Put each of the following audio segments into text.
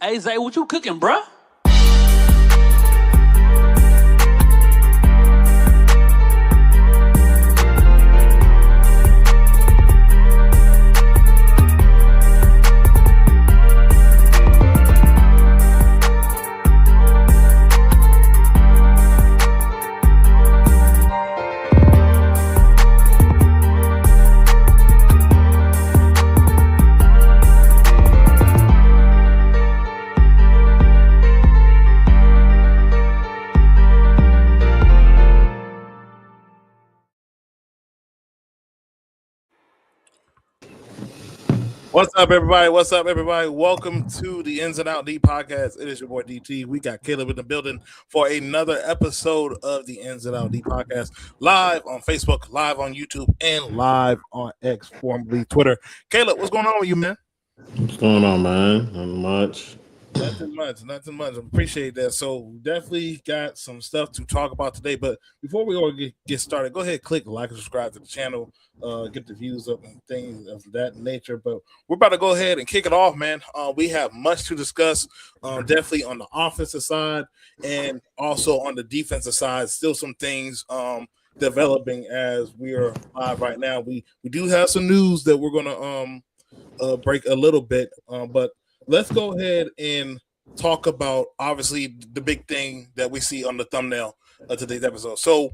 Hey, Zay, what you cooking, bruh? What's up, everybody? What's up, everybody? Welcome to the Ins and Out D podcast. It is your boy DT. We got Caleb in the building for another episode of the Ins and Out D podcast, live on Facebook, live on YouTube, and live on X, formerly Twitter. Caleb, what's going on with you, man? What's going on, man? Not much. Nothing much. I appreciate that. So we definitely got some stuff to talk about today. But before we all get started, go ahead, click like and subscribe to the channel, get the views up and things of that nature. But we're about to go ahead and kick it off, man. We have much to discuss, definitely on the offensive side and also on the defensive side. Still some things developing as we are live right now. We do have some news that we're gonna break a little bit, but let's go ahead and talk about, obviously, the big thing that we see on the thumbnail of today's episode. So,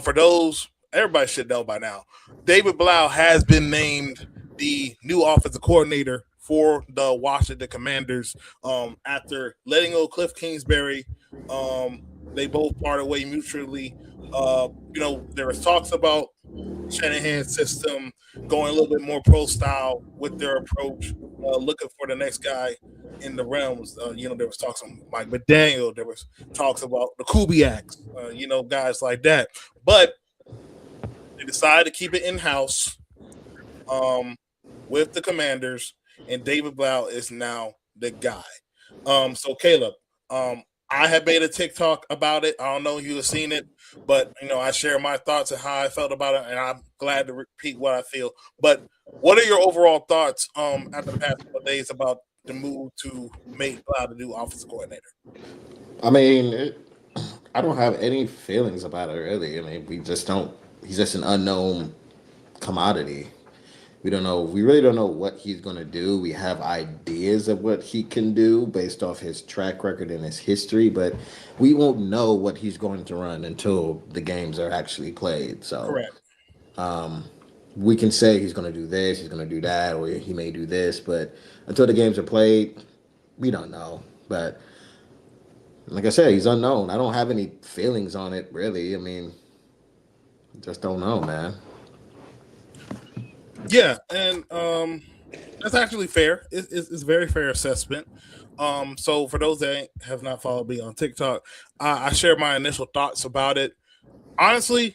for those, everybody should know by now, David Blau has been named the new offensive coordinator for the Washington Commanders after letting go Cliff Kingsbury. They both parted way mutually. There was talks about Shanahan's system going a little bit more pro style with their approach, looking for the next guy in the realms. There was talks on Mike McDaniel. There was talks about the Kubiaks, guys like that. But they decided to keep it in-house with the Commanders, and David Blau is now the guy. So, Caleb, I have made a TikTok about it. I don't know if you have seen it, but, I share my thoughts and how I felt about it, and I'm glad to repeat what I feel. But what are your overall thoughts after the past couple of days about the move to make Blau the new offensive coordinator? I mean, I don't have any feelings about it, really. I mean, we just don't. He's just an unknown commodity. We don't know. We really don't know what he's going to do. We have ideas of what he can do based off his track record and his history, but we won't know what he's going to run until the games are actually played. So, Correct. We can say he's going to do this, he's going to do that, or he may do this, but until the games are played, we don't know. But like I said, he's unknown. I don't have any feelings on it, really. I mean, just don't know, man. Yeah, and that's actually fair. It's a very fair assessment. So for those that have not followed me on TikTok, I share my initial thoughts about it. Honestly,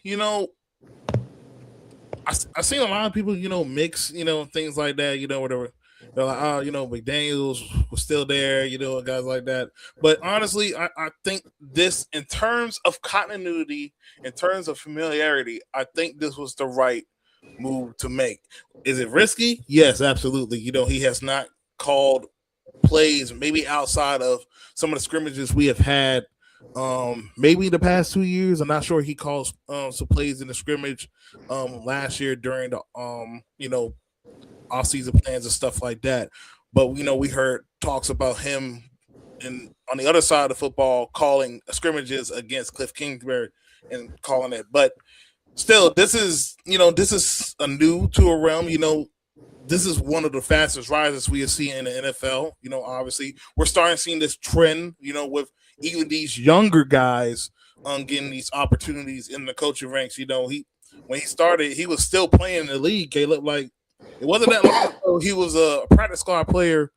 I've seen a lot of people, mix, things like that, whatever. They're like, McDaniels was still there, guys like that. But honestly, I think this, in terms of continuity, in terms of familiarity, I think this was the right move to make. Is it risky? Yes, absolutely. He has not called plays maybe outside of some of the scrimmages we have had maybe the past 2 years. I'm not sure he calls some plays in the scrimmage last year during the offseason plans and stuff like that. But we heard talks about him and on the other side of football calling scrimmages against Cliff Kingsbury and calling it. But still, this is a new to a realm. This is one of the fastest rises we have seen in the NFL. Obviously, we're starting seeing this trend, with even these younger guys getting these opportunities in the coaching ranks. When he started, he was still playing in the league, Caleb. Like, it wasn't that long ago. He was a practice squad player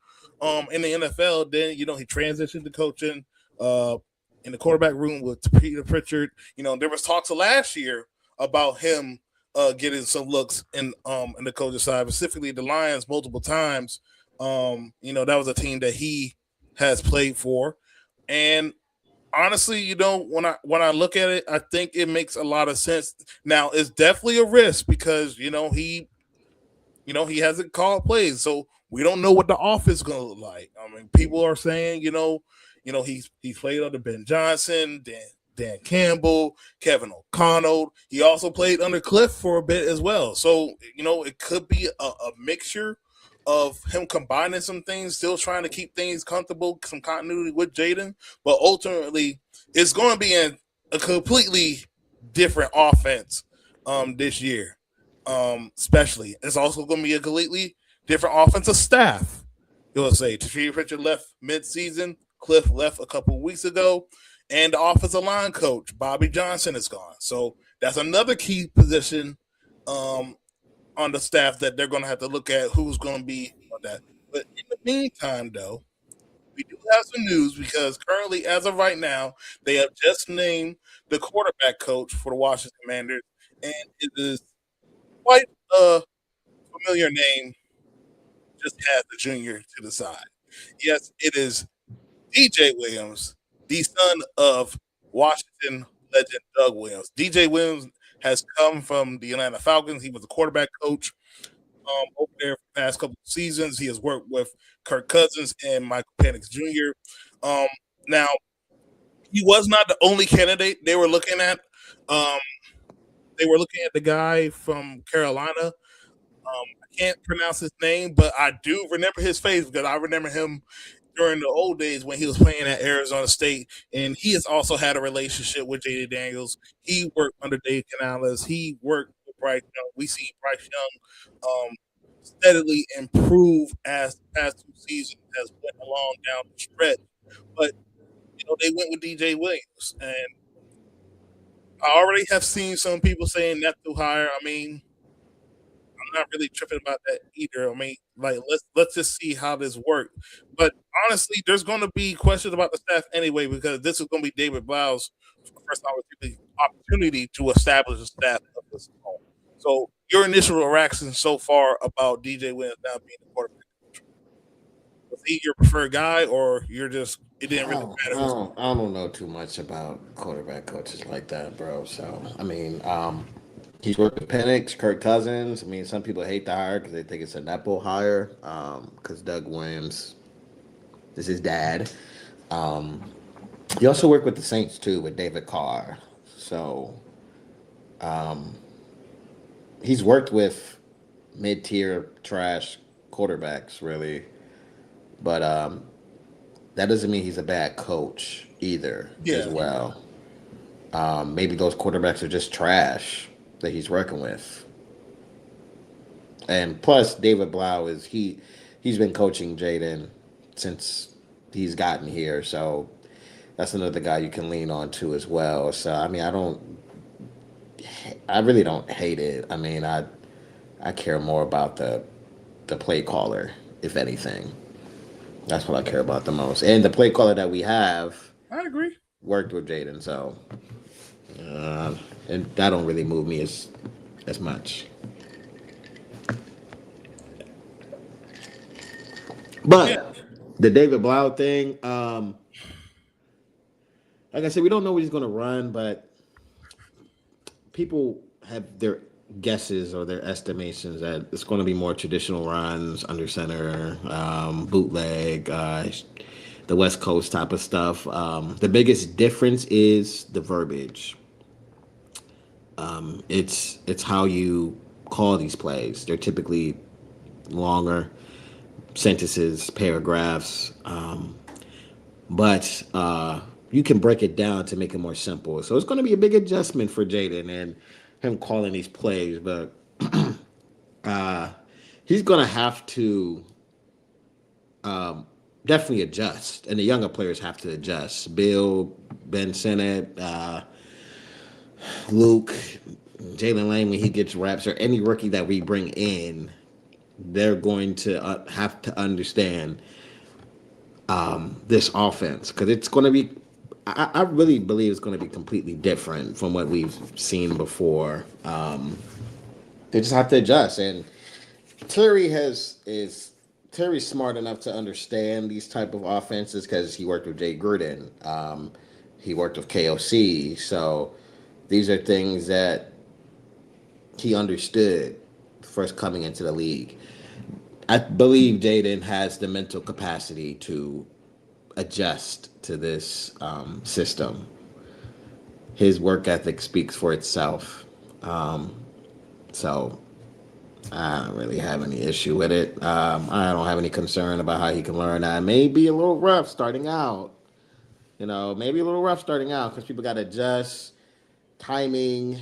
in the NFL. Then, he transitioned to coaching in the quarterback room with Peter Pritchard. There was talks last year about him getting some looks in the coaching side, specifically the Lions multiple times. That was a team that he has played for. And honestly, when I look at it, I think it makes a lot of sense. Now, it's definitely a risk because, he hasn't called plays. So We don't know what the offense is going to look like. I mean, people are saying, he's played under Ben Johnson, Dan Campbell, Kevin O'Connell. He also played under Cliff for a bit as well. So, it could be a mixture of him combining some things, still trying to keep things comfortable, some continuity with Jayden, but ultimately it's going to be in a completely different offense this year. Especially, it's also going to be a completely different offensive staff. You'll say Tashreed Pritchard left mid-season, Cliff left a couple of weeks ago, and the offensive line coach Bobby Johnson is gone. So that's another key position um, on the staff that they're going to have to look at who's going to be on that. But in the meantime, though, we do have some news because currently, as of right now, they have just named the quarterback coach for the Washington Commanders, and it is quite a familiar name. Just has the junior to the side. Yes, it is DJ Williams, the son of Washington legend Doug Williams. DJ Williams has come from the Atlanta Falcons. He was a quarterback coach over there for the past couple of seasons. He has worked with Kirk Cousins and Michael Penix Jr. Um, now, he was not the only candidate they were looking at. Um, they were looking at the guy from Carolina. I can't pronounce his name, but I do remember his face because I remember him during the old days when he was playing at Arizona State, and he has also had a relationship with Jayden Daniels. He worked under Dave Canales. He worked with Bryce Young. We see Bryce Young steadily improve as the past two seasons has went along down the stretch. But they went with DJ Williams, and I already have seen some people saying that's too high. I mean, I'm not really tripping about that either. I mean, like let's just see how this works. But honestly, there's going to be questions about the staff anyway because this is going to be David Blau's first opportunity to establish a staff of this own. So, your initial reaction so far about DJ Williams now being the quarterback, was he your preferred guy, or you're just it didn't really matter who's I don't know too much about quarterback coaches like that, bro. So I mean, he's worked with Penix, Kirk Cousins. I mean, some people hate the hire because they think it's a nepo hire. Because Doug Williams is his dad. Um, he also worked with the Saints too with David Carr. So he's worked with mid-tier trash quarterbacks, really. But that doesn't mean he's a bad coach either, as yeah. well. Maybe those quarterbacks are just trash that he's working with. And plus, David Blau he's been coaching Jayden since he's gotten here, so that's another guy you can lean on too as well. So I mean, I really don't hate it. I mean, I care more about the play caller, if anything. That's what I care about the most. And the play caller that we have I agree. worked with Jayden, so uh, and that don't really move me as much. Yeah, But the David Blau thing, like I said, we don't know what he's going to run, but people have their guesses or their estimations that it's going to be more traditional runs, under center, bootleg, the West Coast type of stuff. The biggest difference is the verbiage. It's how you call these plays. They're typically longer sentences, paragraphs, but you can break it down to make it more simple. So it's going to be a big adjustment for Jayden and him calling these plays, but uh, he's going to have to definitely adjust, and the younger players have to adjust. Bill, Ben Sinnott, Luke, Jalen Lane, when he gets reps, or any rookie that we bring in, they're going to have to understand this offense because it's going to be. I really believe it's going to be completely different from what we've seen before. They just have to adjust, and Terry is Terry's smart enough to understand these type of offenses because he worked with Jay Gruden. He worked with KOC, so these are things that he understood first coming into the league. I believe Jayden has the mental capacity to adjust to this system. His work ethic speaks for itself. So I don't really have any issue with it. I don't have any concern about how he can learn that. It may be a little rough starting out. Maybe a little rough starting out because people got to adjust timing,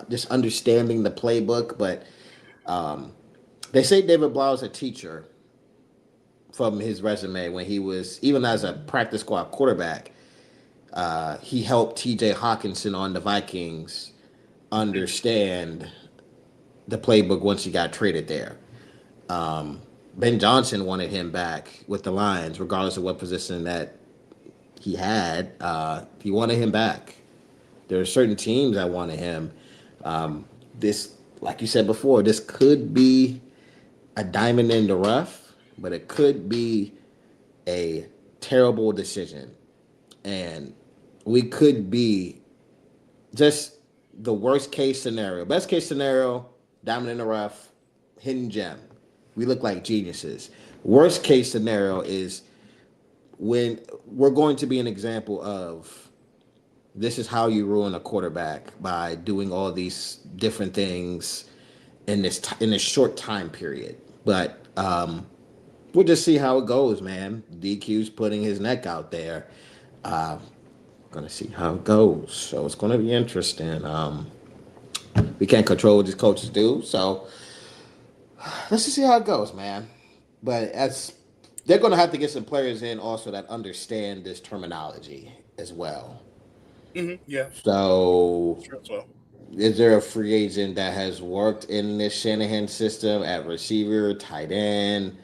just understanding the playbook. But they say David Blau is a teacher from his resume when he was, even as a practice squad quarterback, he helped TJ Hawkinson on the Vikings understand the playbook once he got traded there. Ben Johnson wanted him back with the Lions, regardless of what position that he had. He wanted him back. There are certain teams that wanted him. This, like you said before, this could be a diamond in the rough, but it could be a terrible decision. And we could be just the worst case scenario. Best case scenario, diamond in the rough, hidden gem. We look like geniuses. Worst case scenario is when we're going to be an example of this is how you ruin a quarterback by doing all these different things in this short time period. But we'll just see how it goes, man. DQ's putting his neck out there. Gonna see how it goes. So it's gonna be interesting. We can't control what these coaches do, so let's just see how it goes, man. But as they're gonna have to get some players in also that understand this terminology as well. Yeah. So, Sure as well. is there a free agent that has worked in this Shanahan system at receiver, tight end?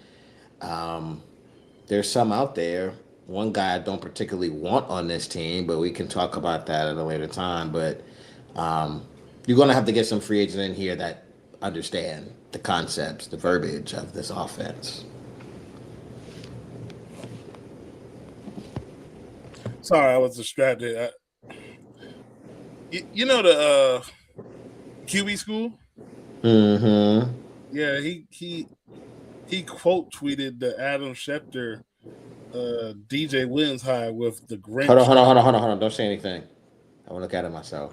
Um, there's some out there. One guy I don't particularly want on this team, but we can talk about that at a later time. But um, you're going to have to get some free agents in here that understand the concepts, the verbiage of this offense. Sorry, I was distracted. You know the QB school? Mm-hmm. Yeah, he quote tweeted the Adam Schefter DJ Williams high with the Hold on, Grinch. hold on. Don't say anything. I want to look at it myself.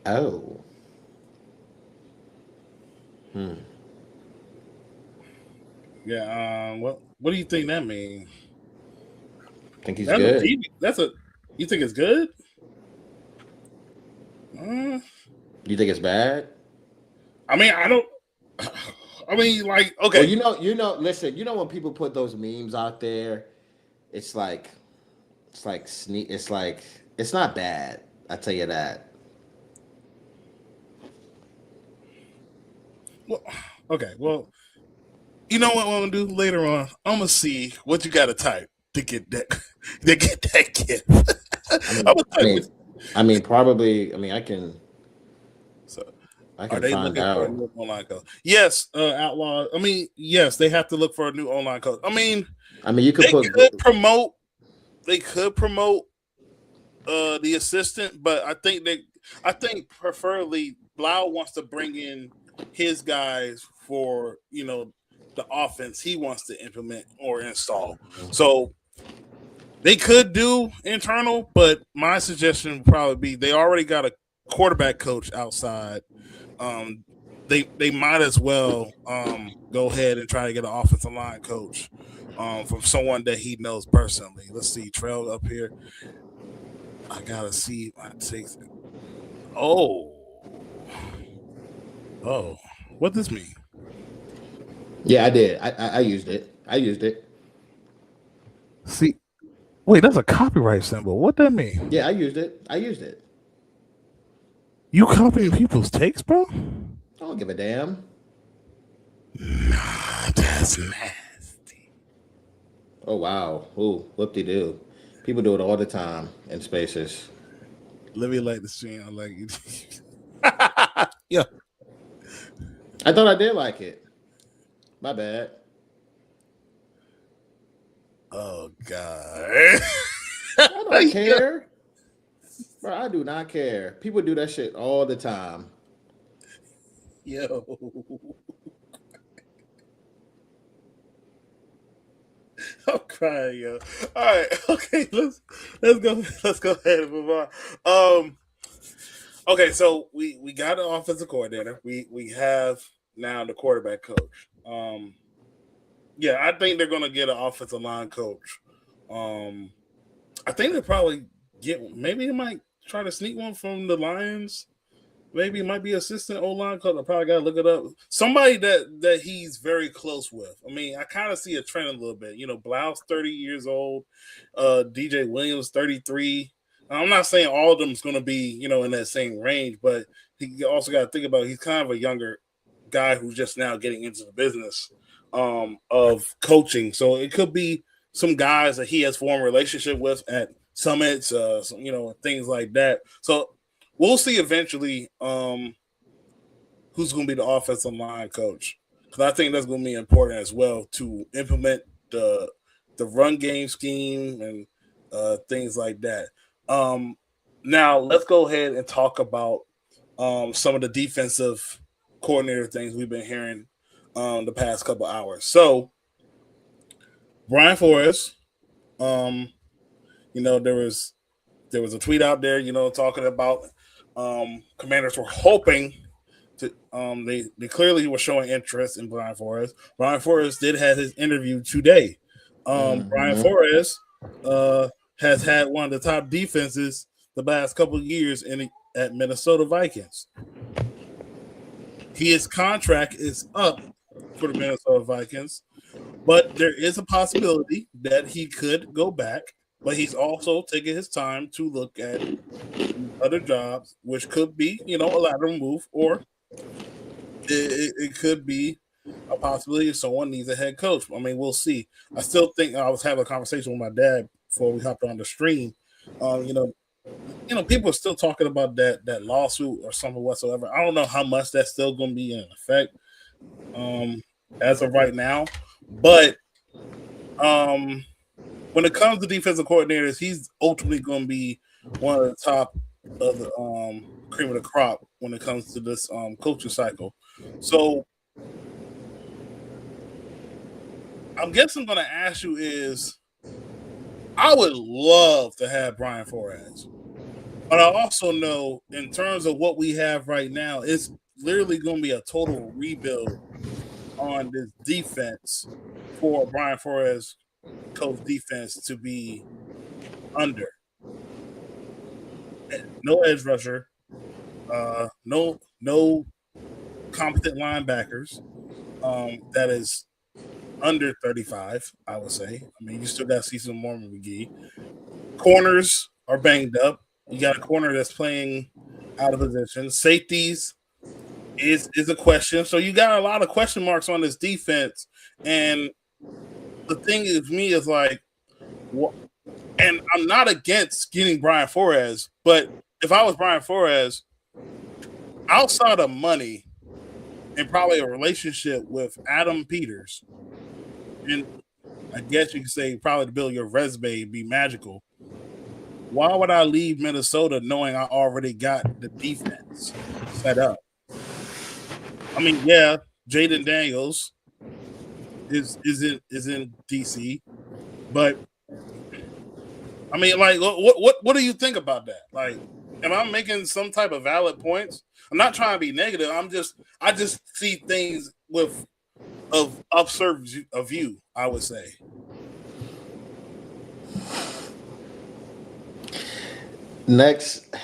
Oh. Yeah. What do you think that means? I think he's That's a good. TV. You think it's good? You think it's bad? I mean, I don't. I mean, like, okay. Well, listen, when people put those memes out there, it's like it's not bad. I tell you that. Well, okay. Well, you know what I'm gonna do later on? I'm gonna see what you got to type to get that gift. I'm gonna type Probably. So, I are can they find looking for a out. new online coach? Yes, Outlaw. I mean, yes, they have to look for a new online coach. I mean, You could they put. could promote. They could promote the assistant, but I think preferably Blau wants to bring in his guys for the offense he wants to implement or install. So they could do internal, but my suggestion would probably be they already got a quarterback coach outside. They might as well go ahead and try to get an offensive line coach from someone that he knows personally. Let's see, Trail up here. I gotta see my takes. Oh, what this mean? Yeah, I did. I used it. I used it. See, wait, that's a copyright symbol. What that mean? Yeah, I used it. I used it. You copying people's takes, bro? I don't give a damn. Nah, that's nasty. Oh wow. Ooh, whoop de doo. People do it all the time in spaces. Let me like the stream. I like it. Yeah. I thought I did like it. My bad. Oh God. I don't Yeah. care. Bro, I do not care. People do that shit all the time. Yo. I'm crying, yo. All right, okay, let's go ahead and move on. Um, okay, so we got an offensive coordinator. We have now the quarterback coach. Yeah, I think they're gonna get an offensive line coach. Um, I think they probably maybe they might try to sneak one from the Lions. Maybe it might be assistant O line coach. I probably gotta look it up. Somebody that he's very close with. I mean, I kind of see a trend a little bit. You know, Blou's 30 years old, DJ Williams 33. I'm not saying all of them is going to be in that same range, but he also got to think about he's kind of a younger guy who's just now getting into the business of coaching. So it could be some guys that he has formed a relationship with at summits, things like that. So we'll see eventually who's going to be the offensive line coach, because I think that's going to be important as well to implement the run game scheme and things like that. Um, Now let's go ahead and talk about some of the defensive coordinator things we've been hearing the past couple hours. So Brian Flores, um, there was a tweet out there, talking about Commanders were hoping to, they clearly were showing interest in Brian Flores. Brian Flores did have his interview today. Brian Mm-hmm. Flores has had one of the top defenses the past couple of years at Minnesota Vikings. His contract is up for the Minnesota Vikings, but there is a possibility that he could go back. But he's also taking his time to look at other jobs, which could be, a lateral move, or it could be a possibility if someone needs a head coach. I mean, we'll see. I still think I was having a conversation with my dad before we hopped on the stream. Um, you know, people are still talking about that lawsuit or something whatsoever. I don't know how much that's still going to be in effect um, as of right now, but um, when it comes to defensive coordinators, he's ultimately going to be one of the top of the cream of the crop when it comes to this coaching cycle. So I'm guessing I'm going to ask you is I would love to have Brian Flores, but I also know in terms of what we have right now, it's literally going to be a total rebuild on this defense for Brian Flores coach defense to be under. No edge rusher, no competent linebackers. That is under 35, I would say. I mean, you still got to see some Mormon McGee. Corners are banged up. You got a corner that's playing out of position. Safeties is a question. So you got a lot of question marks on this defense. And the thing is, me is like, what? And I'm not against getting Brian Flores, but if I was Brian Flores, outside of money and probably a relationship with Adam Peters, and I guess you could say probably to build your resume be magical. Why would I leave Minnesota knowing I already got the defense set up? I mean, yeah, Jayden Daniels is in DC, but I mean, like, what do you think about that? Like, am I making some type of valid points? I'm not trying to be negative. I just see things with of upserve a view. I would say. Next,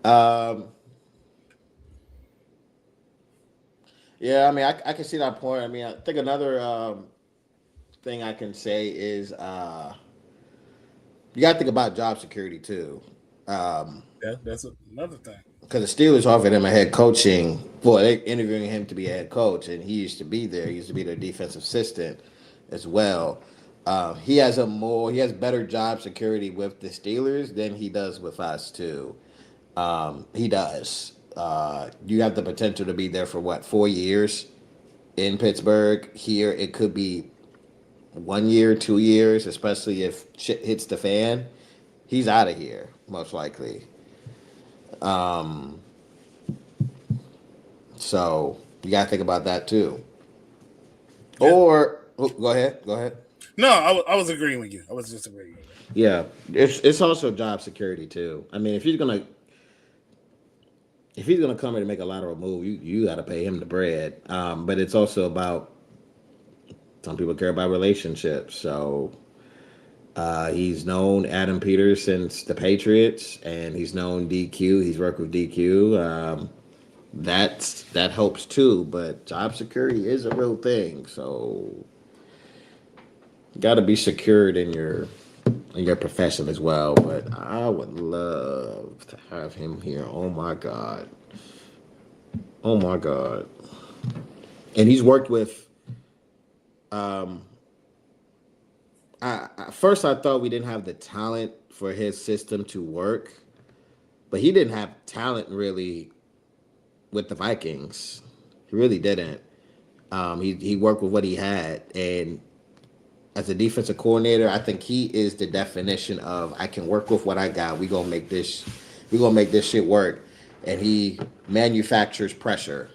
um, yeah, I mean, I can see that point. I mean, I think another thing I can say is you got to think about job security too. Um, Yeah, that's another thing. because the Steelers offered him a head coaching. Well, they interviewing him to be a head coach, and he used to be there. He used to be their defensive assistant as well. He has better job security with the Steelers than he does with us too. He does. You have the potential to be there for what 4 years in Pittsburgh. Here, it could be 1 year, 2 years, especially if shit hits the fan. He's out of here most likely. Um, So you got to think about that too. Yeah. Or go ahead, go ahead. No, I was agreeing with you. I was just agreeing with you. Yeah, it's also job security too. I mean, if he's gonna come here to make a lateral move, you got to pay him the bread. But it's also about some people care about relationships. So he's known Adam Peters since the Patriots, and he's known DQ. He's worked with DQ. That helps too. But job security is a real thing. So you got to be secured in your profession as well. But I would love to have him here. Oh my god. Oh my god. And he's worked with. Um, at first I thought we didn't have the talent for his system to work, but he didn't have talent really with the Vikings. He really didn't. He worked with what he had, and as a defensive coordinator, I think he is the definition of I can work with what I got. We gonna make this shit work. And he manufactures pressure.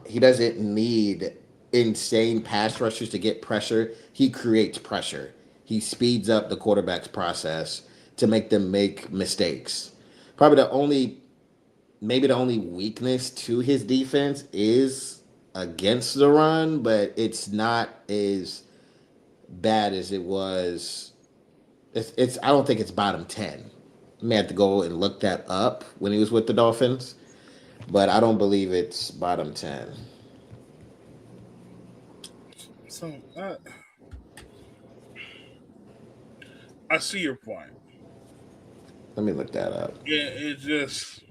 He doesn't need insane pass rushers to get pressure. He creates pressure. He speeds up the quarterback's process to make them make mistakes. Probably maybe the only weakness to his defense is against the run, but it's not as bad as it was. It's I don't think it's bottom 10. I may have to go and look that up when he was with the Dolphins, but I don't believe it's bottom 10. So I see your point. Let me look that up. Yeah, it just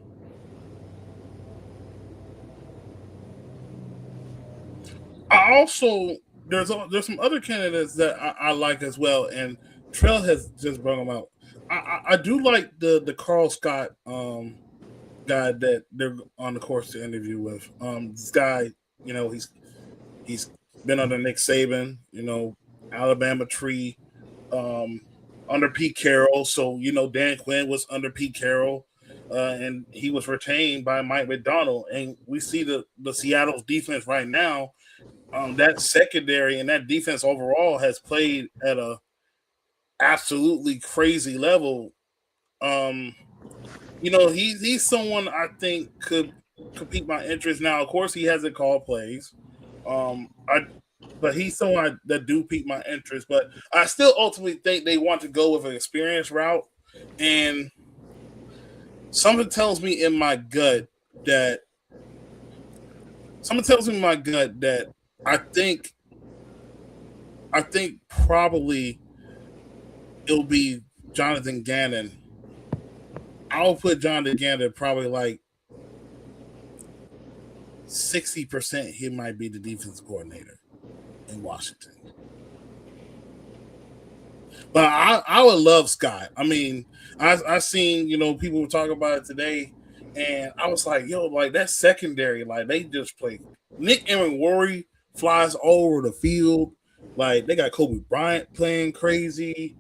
I also there's some other candidates that I like as well, and Trell has just brought them out. I do like the Carl Scott guy that they're on the course to interview with. This guy, he's been under Nick Saban, Alabama tree, um, under Pete Carroll. So Dan Quinn was under Pete Carroll, and he was retained by Mike McDonald. And we see the Seattle's defense right now. That secondary and that defense overall has played at a absolutely crazy level. Um, he's someone I think could compete my interest. Now, of course, he hasn't called plays. But he's someone that do pique my interest. But I still ultimately think they want to go with an experience route, and something tells me in my gut that I think probably it'll be Jonathan Gannon. I'll put Jonathan Gannon probably like 60%. He might be the defensive coordinator in Washington. But I would love Scott. I mean, I seen people were talking about it today, and I was like, yo, like that secondary, like they just play. Nick Emenwari flies all over the field. Like they got Kobe Bryant playing crazy.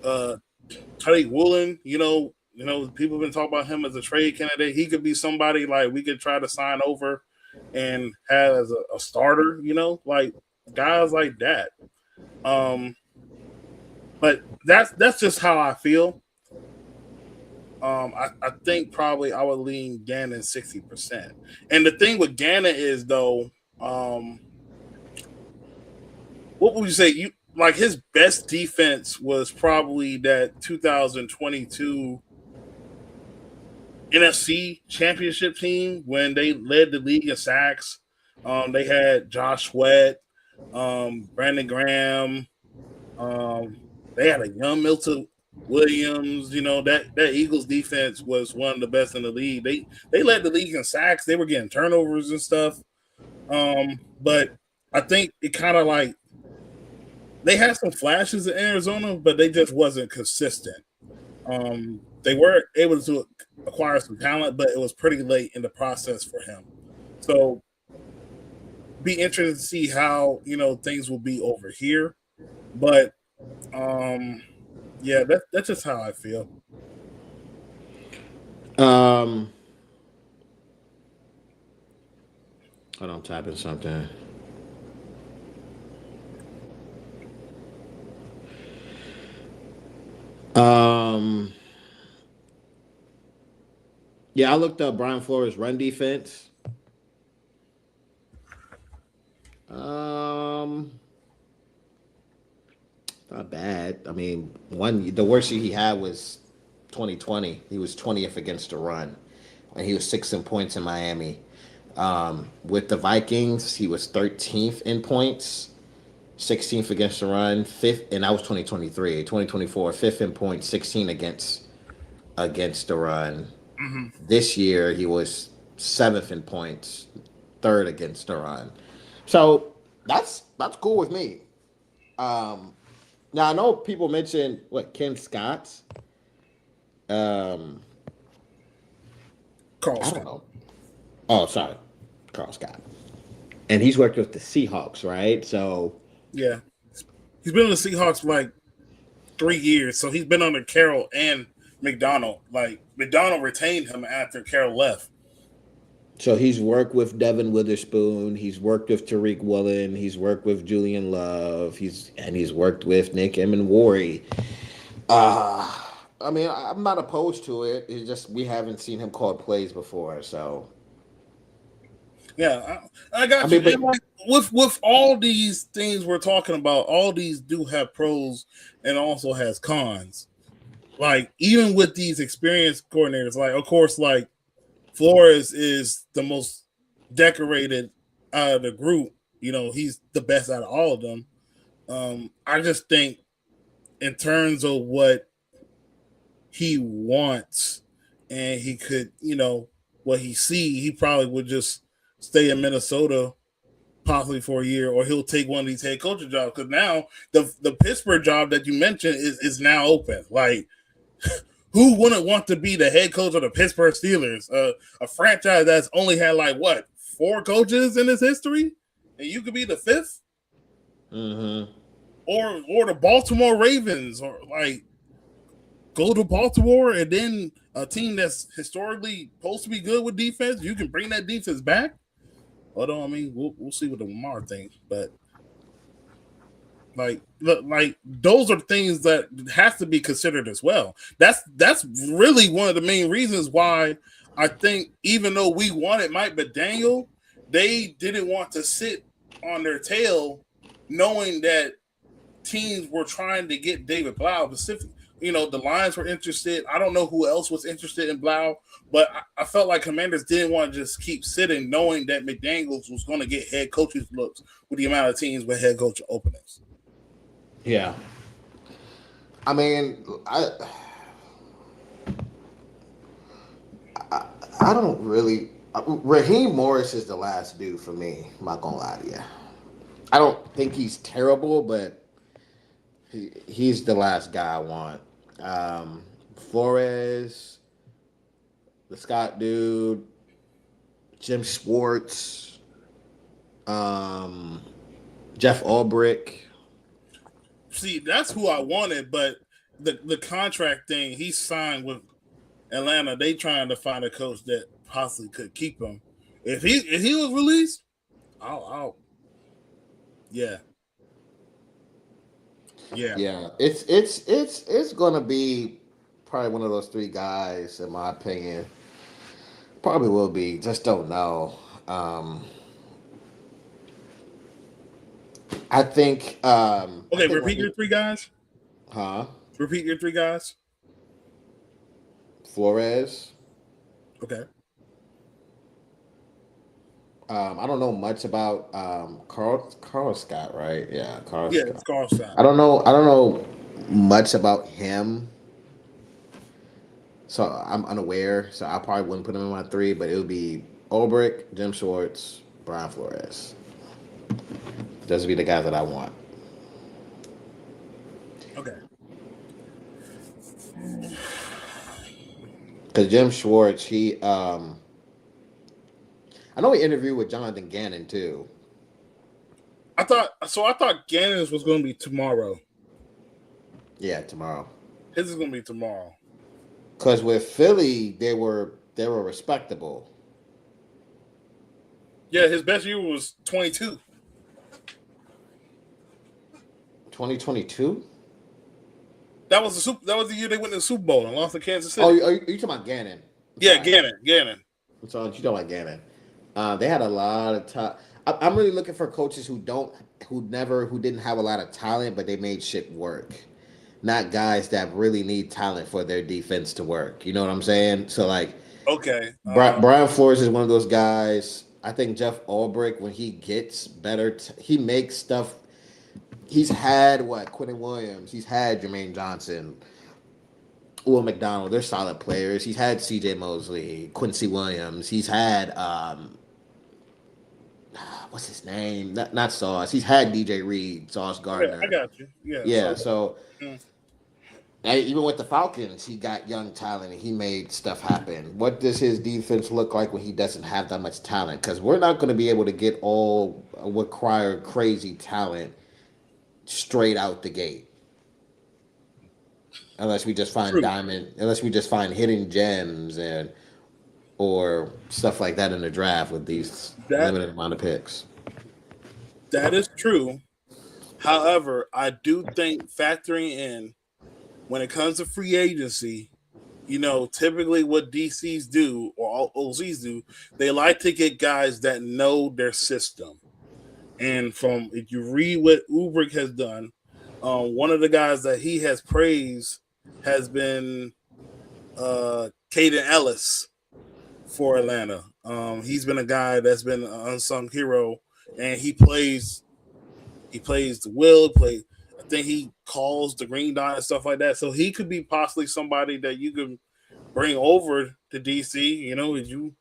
Tariq Woolen, people have been talking about him as a trade candidate. He could be somebody like we could try to sign over and have as a starter. Like guys like that. But that's just how I feel. I think probably I would lean Gannon 60%. And the thing with Gannon is though, what would you say? You like his best defense was probably that 2022 NFC Championship team when they led the league in sacks. They had Josh Sweat, Brandon Graham. They had a young Milton Williams. That Eagles defense was one of the best in the league. They led the league in sacks. They were getting turnovers and stuff. But I think it kind of like they had some flashes in Arizona, but they just wasn't consistent. They were able to acquire some talent, but it was pretty late in the process for him. So be interested to see how things will be over here. But yeah, that's just how I feel. Um, Hold on, I'm typing something. Um, yeah, I looked up Brian Flores' run defense. Um, Not bad. I mean, the worst year he had was 2020. He was 20th against the run, and he was sixth in points in Miami. With the Vikings, he was 13th in points, 16th against the run, fifth, and that was 2023. 2024, fifth in points, 16 against the run. Mm-hmm. This year, he was seventh in points, third against the run. So that's cool with me. Um, Now I know people mentioned what Ken Scott's. Um, Carl I don't Scott. know. Oh, sorry, Carl Scott, and he's worked with the Seahawks, right? So Yeah. He's been in the Seahawks for like 3 years. So he's been under Carroll and McDonald. Like McDonald retained him after Carroll left. he's worked with Devin Witherspoon. He's worked with Tariq Woolen. He's worked with Julian Love. He's worked with Nick Emenwari. Uh I mean, I'm not opposed to it. It's just we haven't seen him call plays before, so Yeah, I I got you. mean, but And like with all these things we're talking about, all these do have pros and also has cons. Like even with these experienced coordinators, like of course, like Flores is the most decorated out of the group. You know, he's the best out of all of them. I just think in terms of what he wants and he could, what he see, he probably would just stay in Minnesota possibly for a year, or he'll take one of these head coaching jobs. Because now the Pittsburgh job that you mentioned is now open. Like, who wouldn't want to be the head coach of the Pittsburgh Steelers, a franchise that's only had like what 4 coaches in its history, and you could be the fifth, mm-hmm. or the Baltimore Ravens, or like go to Baltimore and then a team that's historically supposed to be good with defense, you can bring that defense back. Although I mean, we'll see what the Lamar thing, but like those are things that has to be considered as well. That's really one of the main reasons why I think even though we wanted Mike McDaniel, they didn't want to sit on their tail, knowing that teams were trying to get David Blau specific. The Lions were interested. I don't know who else was interested in Blau, but I felt like Commanders didn't want to just keep sitting, knowing that McDaniels was going to get head coaches looks with the amount of teams with head coach openings. Yeah. I mean, I don't really. Raheem Morris is the last dude for me. I'm not gonna lie to you. I don't think he's terrible, but he's the last guy I want. Flores, the Scott dude, Jim Schwartz, um, Jeff Ulbrich. See, that's who I wanted, but the contract thing, he signed with Atlanta. They trying to find a coach that possibly could keep him. If he was released, I'll yeah. Yeah. Yeah, it's gonna be probably one of those three guys, in my opinion. Probably will be. Just don't know. I think. I Okay, think repeat Raheem, your 3 guys. huh? Repeat your 3 guys. Flores. Okay. I don't know much about Carl Scott, right? Yeah, Carl Yeah, it's Scott. Carl Stein. I don't know much about him, so I'm unaware. So I probably wouldn't put him in my three, but it would be Ulbrich, Jim Schwartz, Brian Flores. Those would be the guys that I want. Okay. Because Jim Schwartz, I know he interviewed with Jonathan Gannon too. I thought Gannon's was going to be tomorrow. Yeah, tomorrow. His is going to be tomorrow. Because with Philly, they were respectable. Yeah, his best year was 22. 2022. That was the year they went to the Super Bowl and lost to Kansas Oh, City. you talking about Gannon? I'm Yeah, sorry. Gannon. I'm sorry. You talking about Gannon? They had a lot of time. I'm really looking for coaches who didn't have a lot of talent, but they made shit work. Not guys that really need talent for their defense to work. You know what I'm saying? So like, Okay. Brian Flores is one of those guys. I think Jeff Ulbrich, when he gets better, he makes stuff. He's had what Quinn Williams. He's had Jermaine Johnson, Will McDonald. They're solid players. He's had C.J. Mosley, Quincy Williams. He's had what's his name? Not Sauce. He's had DJ Reed, Sauce Yeah, I Gardner. got you. Yeah. Yeah. So So mm, even with the Falcons, he got young talent and he made stuff happen. What does his defense look like when he doesn't have that much talent? Because we're not going to be able to get all require crazy talent straight out the gate true. unless we just find hidden gems and or stuff like that in the draft with these That limited amount of picks. that is true. However, I do think factoring in when it comes to free agency, typically what DCs do or all OZs do, they like to get guys that know their system. And from if you read what Ulbrich has done, one of the guys that he has praised has been Caden Ellis for Atlanta. He's been a guy that's been an unsung hero, and he plays the will. Play. I think he calls the green dot and stuff like that. So he could be possibly somebody that you can bring over to DC. As you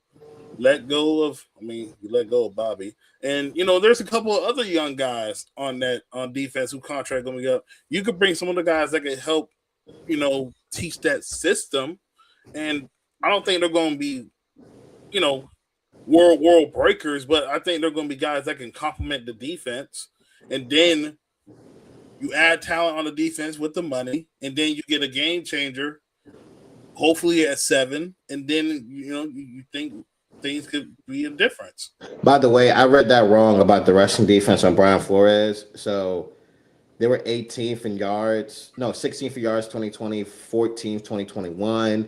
let go of. I mean, you let go of Bobby, and there's a couple of other young guys on defense who contract going up. You could bring some of the guys that could help. Teach that system, and I don't think they're going to be you know world breakers, but I think they're going to be guys that can complement the defense, and then you add talent on the defense with the money, and then you get a game changer, hopefully at 7, and then you think things could be a difference. By the way, I read that wrong about the rushing defense on Brian Flores. So they were 18th in yards, no, 16th in yards 2020, 14th 2021,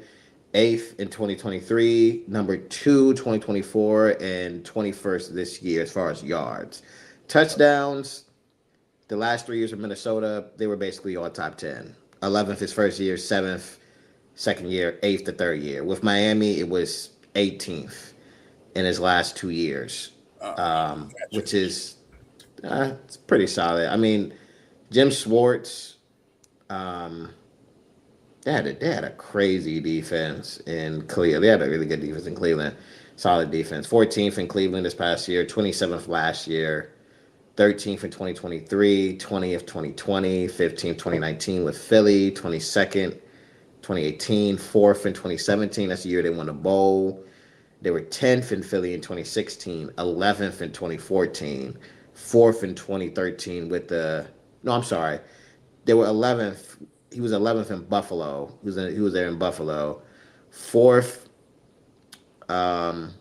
8th in 2023, number 2 2024, and 21st this year as far as yards. Touchdowns, the last 3 years of Minnesota, they were basically all top 10. 11th his first year, 7th second year, 8th the third year. With Miami, it was 18th in his last 2 years, Gotcha. which is it's pretty solid. I mean, Jim Schwartz, um, they had a crazy defense in Cleveland. They had a really good defense in Cleveland, solid defense. 14th in Cleveland this past year, 27th last year, 13th in 2023, 20th 2020, 15th 2019 with Philly, 22nd 2018, 4th in 2017. That's the year they won a bowl. They were 10th in Philly in 2016, 11th in 2014, 4th in 2013 with the. No, I'm sorry. They were 11th. He was 11th in Buffalo. He was there in Buffalo. Fourth, um,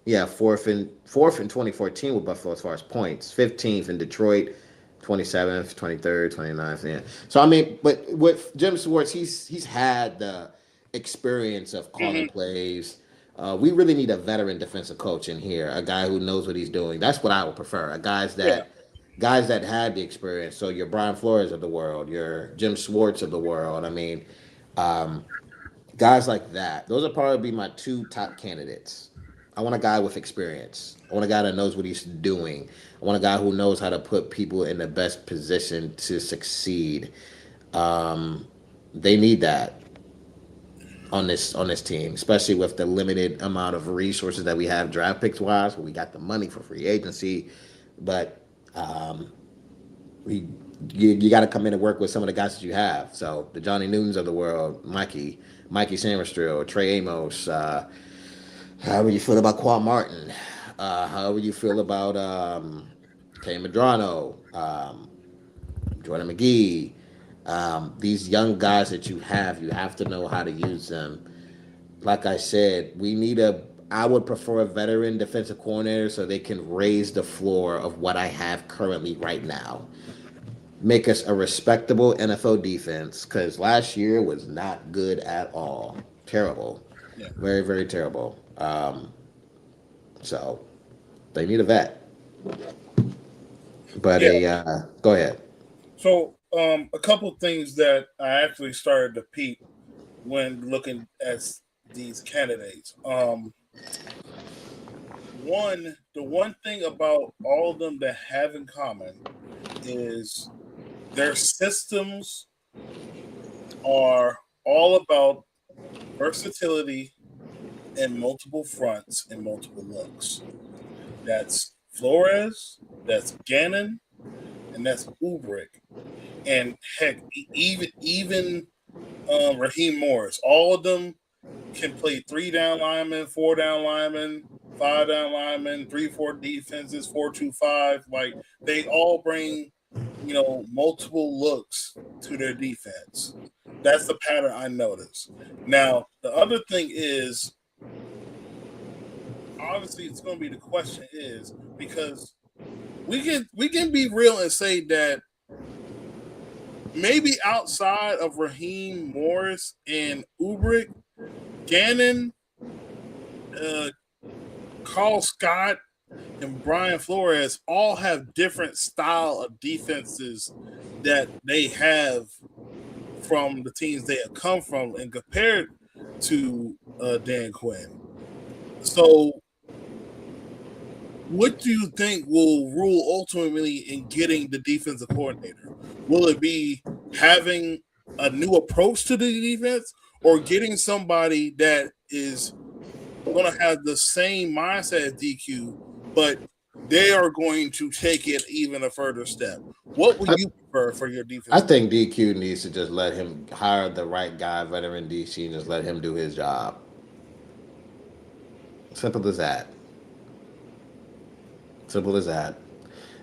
yeah, fourth in 2014 with Buffalo as far as points. 15th in Detroit, 27th, 23rd, 29th. Yeah. So I mean, but with Jim Schwartz, he's had the experience of calling Hmm. plays. We really need a veteran defensive coach in here, a guy who knows what he's doing. That's what I would prefer. Yeah. Guys that had the experience. So your Brian Flores of the world, your Jim Schwartz of the world. I mean, um, guys like that. Those would probably be my two top candidates. I want a guy with experience. I want a guy that knows what he's doing. I want a guy who knows how to put people in the best position to succeed. Um, they need that on this team, especially with the limited amount of resources that we have draft picks wise. We got the money for free agency, but um, we you got to come in and work with some of the guys that you have. So the Johnny Newtons of the world, Mikey Samerstrill, Trey Amos. However you feel about Quan Martin, however you feel about Kay Madrano, Jordan McGee. These young guys that you have to know how to use them. Like I said, we need I would prefer a veteran defensive coordinator so they can raise the floor of what I have currently right now. Make us a respectable NFL defense because last year was not good at all. Terrible. Yeah. Very, very terrible. So they need a vet. But Yeah. go ahead. So, a couple things that I actually started to peep when looking at these candidates. The one thing about all of them that have in common is their systems are all about versatility and multiple fronts and multiple looks. That's Flores, that's Gannon, and that's Ubrick. And heck, even Raheem Morris. All of them can play 3 down linemen, 4 down linemen, 5 down linemen, 3-4 defenses, 4-2-5. Like they all bring, multiple looks to their defense. That's the pattern I noticed. Now, the other thing is obviously it's going to be the question is because we can be real and say that maybe outside of Raheem Morris and Ubrick, Gannon, uh, Carl Scott, and Brian Flores all have different style of defenses that they have from the teams they have come from and compared to Dan Quinn. So, what do you think will rule ultimately in getting the defensive coordinator? Will it be having a new approach to the defense or getting somebody that is going to have the same mindset as DQ, but they are going to take it even a further step? What would I, you prefer for your I defense? think DQ needs to just let him hire the right guy, veteran DC, and just let him do his job. Simple as that. Simple as that.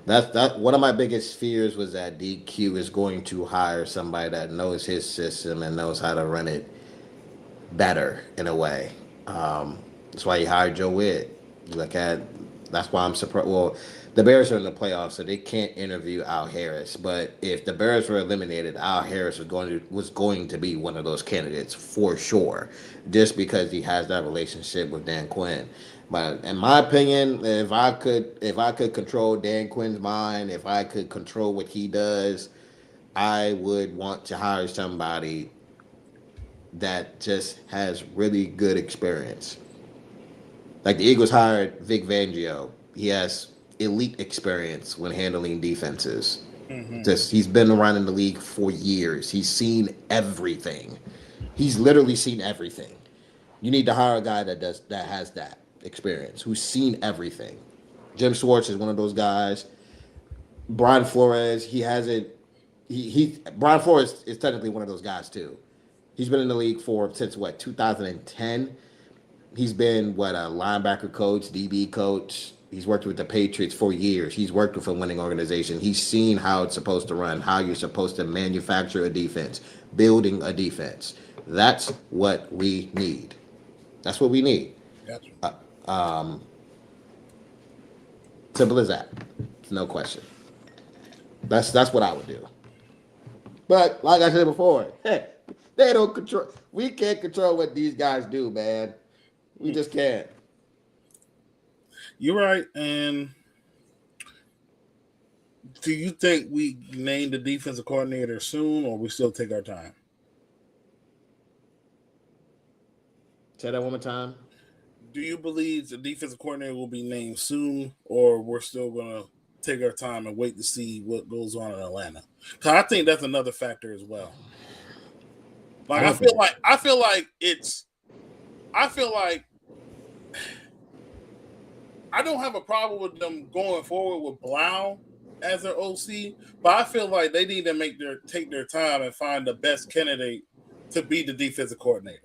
That one of my biggest fears was that DQ is going to hire somebody that knows his system and knows how to run it better in a way. That's why he hired Joe Witt. Look at that's why I'm surprised. Well, the Bears are in the playoffs, so they can't interview Al Harris. But if the Bears were eliminated, Al Harris was going to be one of those candidates for sure, just because he has that relationship with Dan Quinn. But in my opinion, if I could control Dan Quinn's mind, if I could control what he does, I would want to hire somebody that just has really good experience. Like the Eagles hired Vic Fangio. He has elite experience when handling defenses. Mm-hmm. Just he's been around in the league for years. He's seen everything. He's literally seen everything. You need to hire a guy that has that experience, who's seen everything. Jim Schwartz is one of those guys. Brian Flores, he hasn't. He Brian Flores is technically one of those guys too. He's been in the league for since what 2010. He's been what a linebacker coach, DB coach. He's worked with the Patriots for years. He's worked with a winning organization. He's seen how it's supposed to run, how you're supposed to manufacture a defense, building a defense. That's what we need. That's what we need. Gotcha. Simple as that. No question. That's what I would do. But like I said before, they don't control. We can't control what these guys do, man. We just can't. You're right. And do you think we name the defensive coordinator soon or we still take our time? Say that one more time. Do you believe the defensive coordinator will be named soon, or we're still gonna take our time and wait to see what goes on in Atlanta? Because I think that's another factor as well. I Like don't think. I feel like I don't have a problem with them going forward with Blau as their OC, but I feel like they need to take their time and find the best candidate to be the defensive coordinator.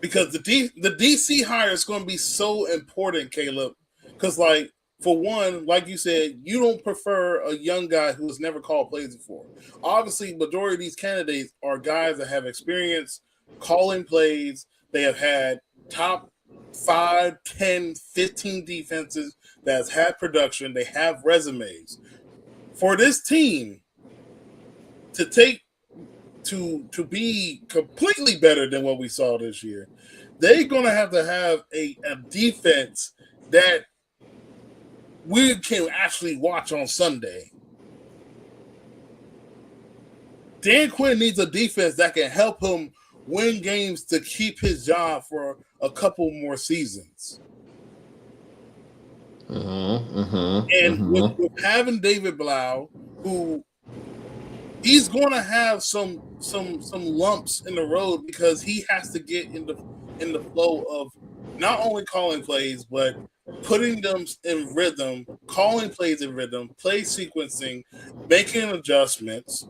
Because the DC hire is going to be so important, Caleb. Because for one, like you said, you don't prefer a young guy who has never called plays before. Obviously, majority of these candidates are guys that have experience calling plays. They have had top 5, 10, 15 defenses that's had production. They have resumes. For this team to take to be completely better than what we saw this year, they're going to have a defense that we can actually watch on Sunday. Dan Quinn needs a defense that can help him win games to keep his job for a couple more seasons. With having David Blau, who he's going to have some lumps in the road because he has to get in the flow of not only calling plays but putting them in rhythm, calling plays in rhythm, play sequencing, making adjustments,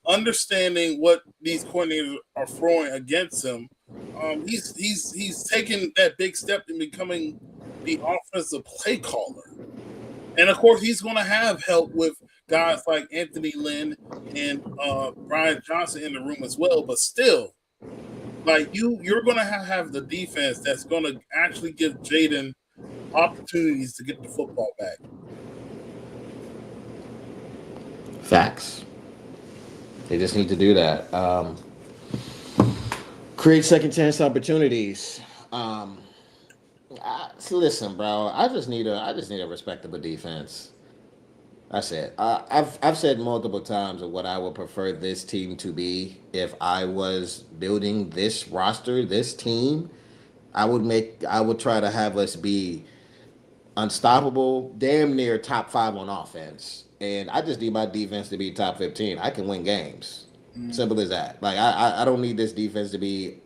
understanding what these coordinators are throwing against him. He's taken that big step in becoming the offensive play caller. And of course, he's going to have help with guys like Anthony Lynn and Brian Johnson in the room as well. But still, like you're going to have the defense that's going to actually give Jayden opportunities to get the football back. Facts. They just need to do that. Create second chance opportunities. Listen, bro. I just need a respectable defense. That's it. I've said multiple times of what I would prefer this team to be if I was building this roster, this team. I would try to have us be unstoppable, damn near top 5 on offense, and I just need my defense to be top 15. I can win games. Simple as that. Like I don't need this defense to be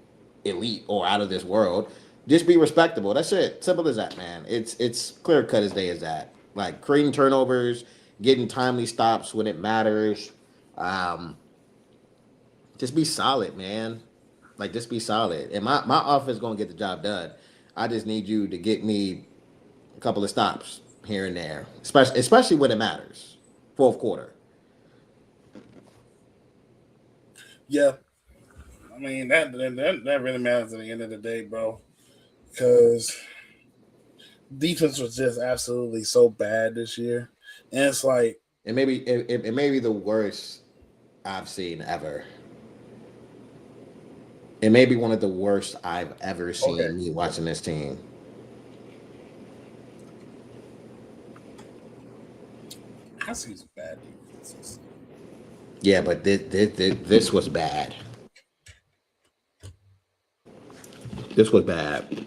elite or out of this world. Just be respectable. That's it. Simple as that, man. It's clear cut as day as that. Like creating turnovers, getting timely stops when it matters. Just be solid, man. Like just be solid. And my offense is gonna get the job done. I just need you to get me a couple of stops here and there, especially when it matters. Fourth quarter. Yeah, I mean that really matters at the end of the day, bro. Because defense was just absolutely so bad this year, and it's like it may be the worst I've seen ever. It may be one of the worst I've ever seen me watching this team. I see some bad defenses. Yeah, but this was bad. This was bad.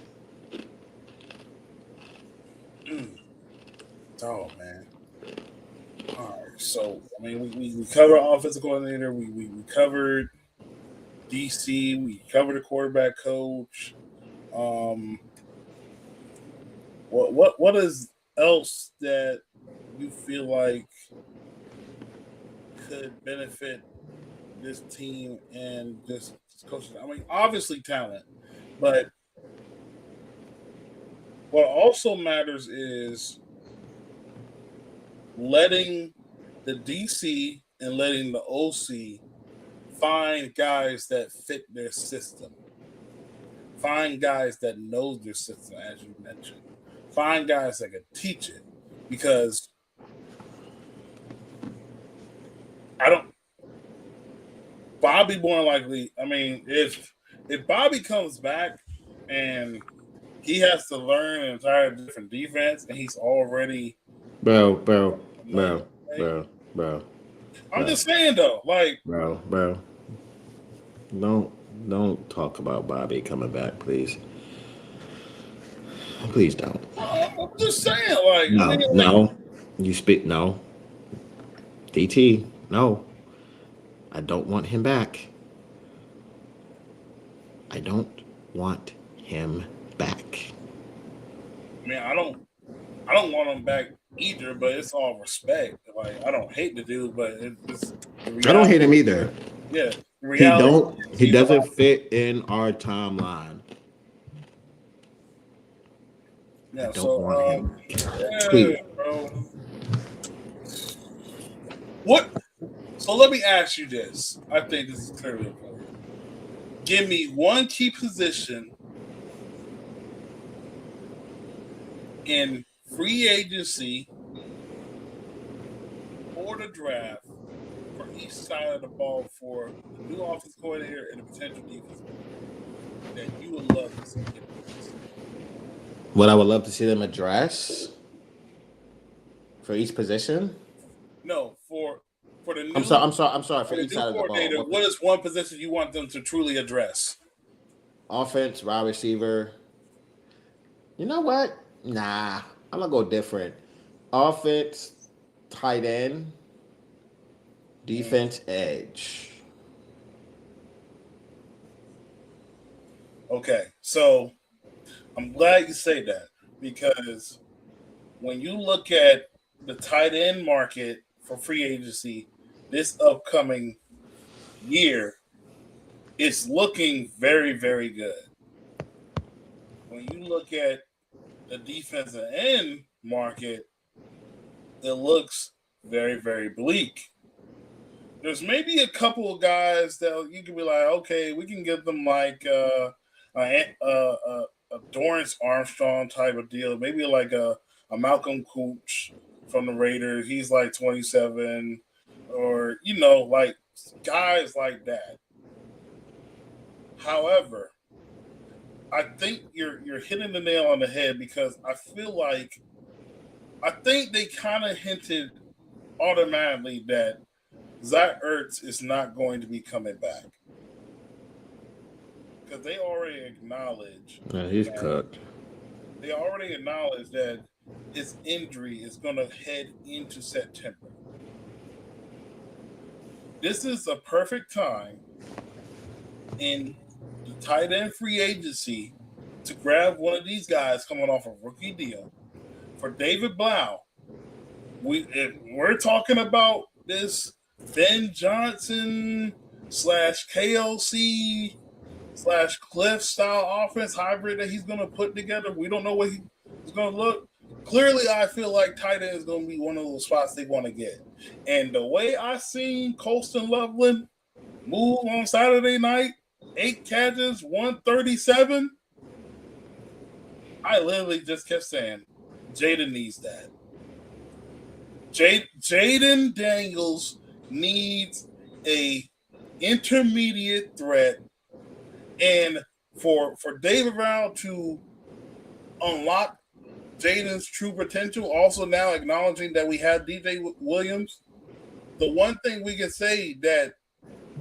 Oh man. All right. So I mean we covered offensive coordinator, we covered DC, we covered the quarterback coach. What is else that you feel like could benefit this team and this coaching? I mean, obviously talent, but what also matters is letting the DC and letting the OC find guys that fit their system. Find guys that know their system, as you mentioned. Find guys that can teach it. Because Bobby more likely, I mean, if Bobby comes back and he has to learn an entire different defense and he's already Bro. I'm just saying though, like bro. Don't talk about Bobby coming back, please. Please don't. I'm just saying, like no. You speak no. DT, no. I don't want him back. I don't want him back. I mean, I don't want him back either, but it's all respect. Like I don't hate the dude, but it's I don't hate him either. Yeah, he doesn't fit in our timeline. Yeah, I don't want him. Yeah, bro. What? So let me ask you this. I think this is clearly important. Give me one key position in free agency or the draft for each side of the ball for the new offense coordinator and the potential defense coordinator that you would love to see get addressed. What I would love to see them address for each position. No, for the I'm sorry. new I'm sorry. I'm sorry. For for the each new side of the ball, coordinator, what is one position you want them to truly address? offense, wide receiver. You know what? Nah, I'm gonna go different. Offense, tight end, Mm. defense, edge. Okay, so I'm glad you say that because when you look at the tight end market for free agency this upcoming year, it's looking very, very good. When you look at the defensive end market, it looks very, very bleak. There's maybe a couple of guys that you can be like, okay, we can give them like a Dorrance Armstrong type of deal, maybe like a Malcolm Cooch from the Raiders. He's like 27, or like guys like that. However, I think you're hitting the nail on the head because I think they kind of hinted automatically that Zach Ertz is not going to be coming back because Yeah, he's cooked. they already acknowledged that his injury is going to head into September. This is a perfect time in the tight end free agency to grab one of these guys coming off a rookie deal. For David Blau, if we're talking about this Ben Johnson slash KLC slash Cliff style offense hybrid that he's going to put together. We don't know what he's going to look. Clearly, I feel like tight end is going to be one of those spots they want to get. And the way I seen Colston Loveland move on Saturday night, 8 catches, 137, I literally just kept saying, Jayden needs that. Jayden Daniels needs a intermediate threat, and for David Brown to unlock Jayden's true potential, also now acknowledging that we have DJ Williams, the one thing we can say that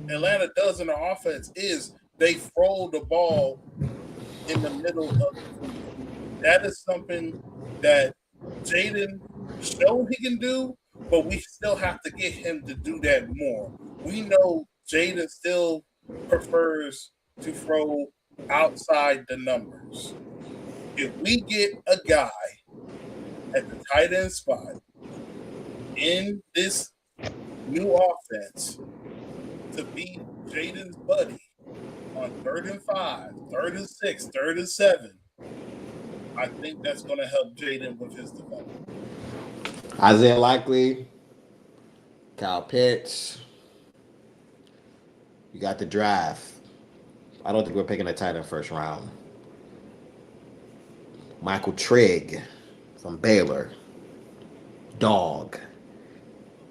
Atlanta does in their offense is they throw the ball in the middle of the field. That is something that Jayden showed he can do, but we still have to get him to do that more. We know Jayden still prefers to throw outside the numbers. If we get a guy at the tight end spot in this new offense to be Jayden's buddy on 3rd and 5, 3rd and 6, 3rd and 7, I think that's going to help Jayden with his development. Isaiah Likely, Kyle Pitts. You got the draft. I don't think we're picking a tight end first round. Michael Trigg from Baylor. Dog.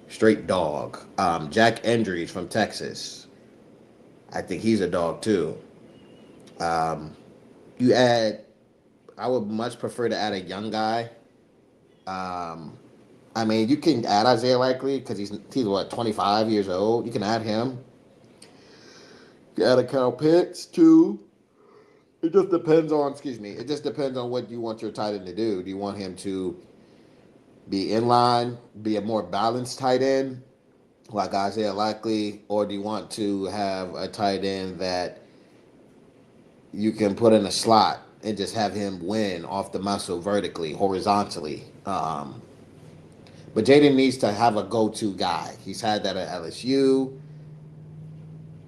Straight dog. Jack Endries from Texas. I think he's a dog too. You add, I would much prefer to add a young guy. I mean, you can add Isaiah Likely because he's what, 25 years old. You can add him. You add a Kyle Pitts too. It just depends on, excuse me, it just depends on what you want your tight end to do. Do you want him to be in line, be a more balanced tight end like Isaiah Likely, or do you want to have a tight end that you can put in a slot and just have him win off the muscle vertically, horizontally? But Jayden needs to have a go-to guy. He's had that at LSU.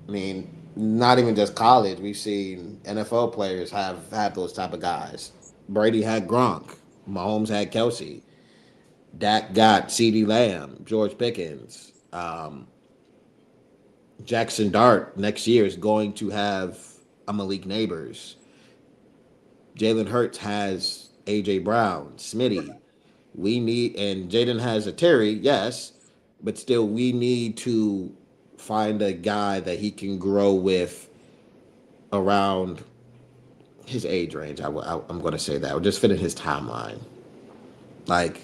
I mean, not even just college. We've seen NFL players have those type of guys. Brady had Gronk. Mahomes had Kelsey. Dak got CeeDee Lamb, George Pickens. Jackson Dart next year is going to have a Malik Neighbors. Jalen Hurts has AJ Brown, Smitty. We need, and Jaden has a Terry, yes, but still we need to find a guy that he can grow with around his age range. I'm going to say that. Or just fit in his timeline. Like,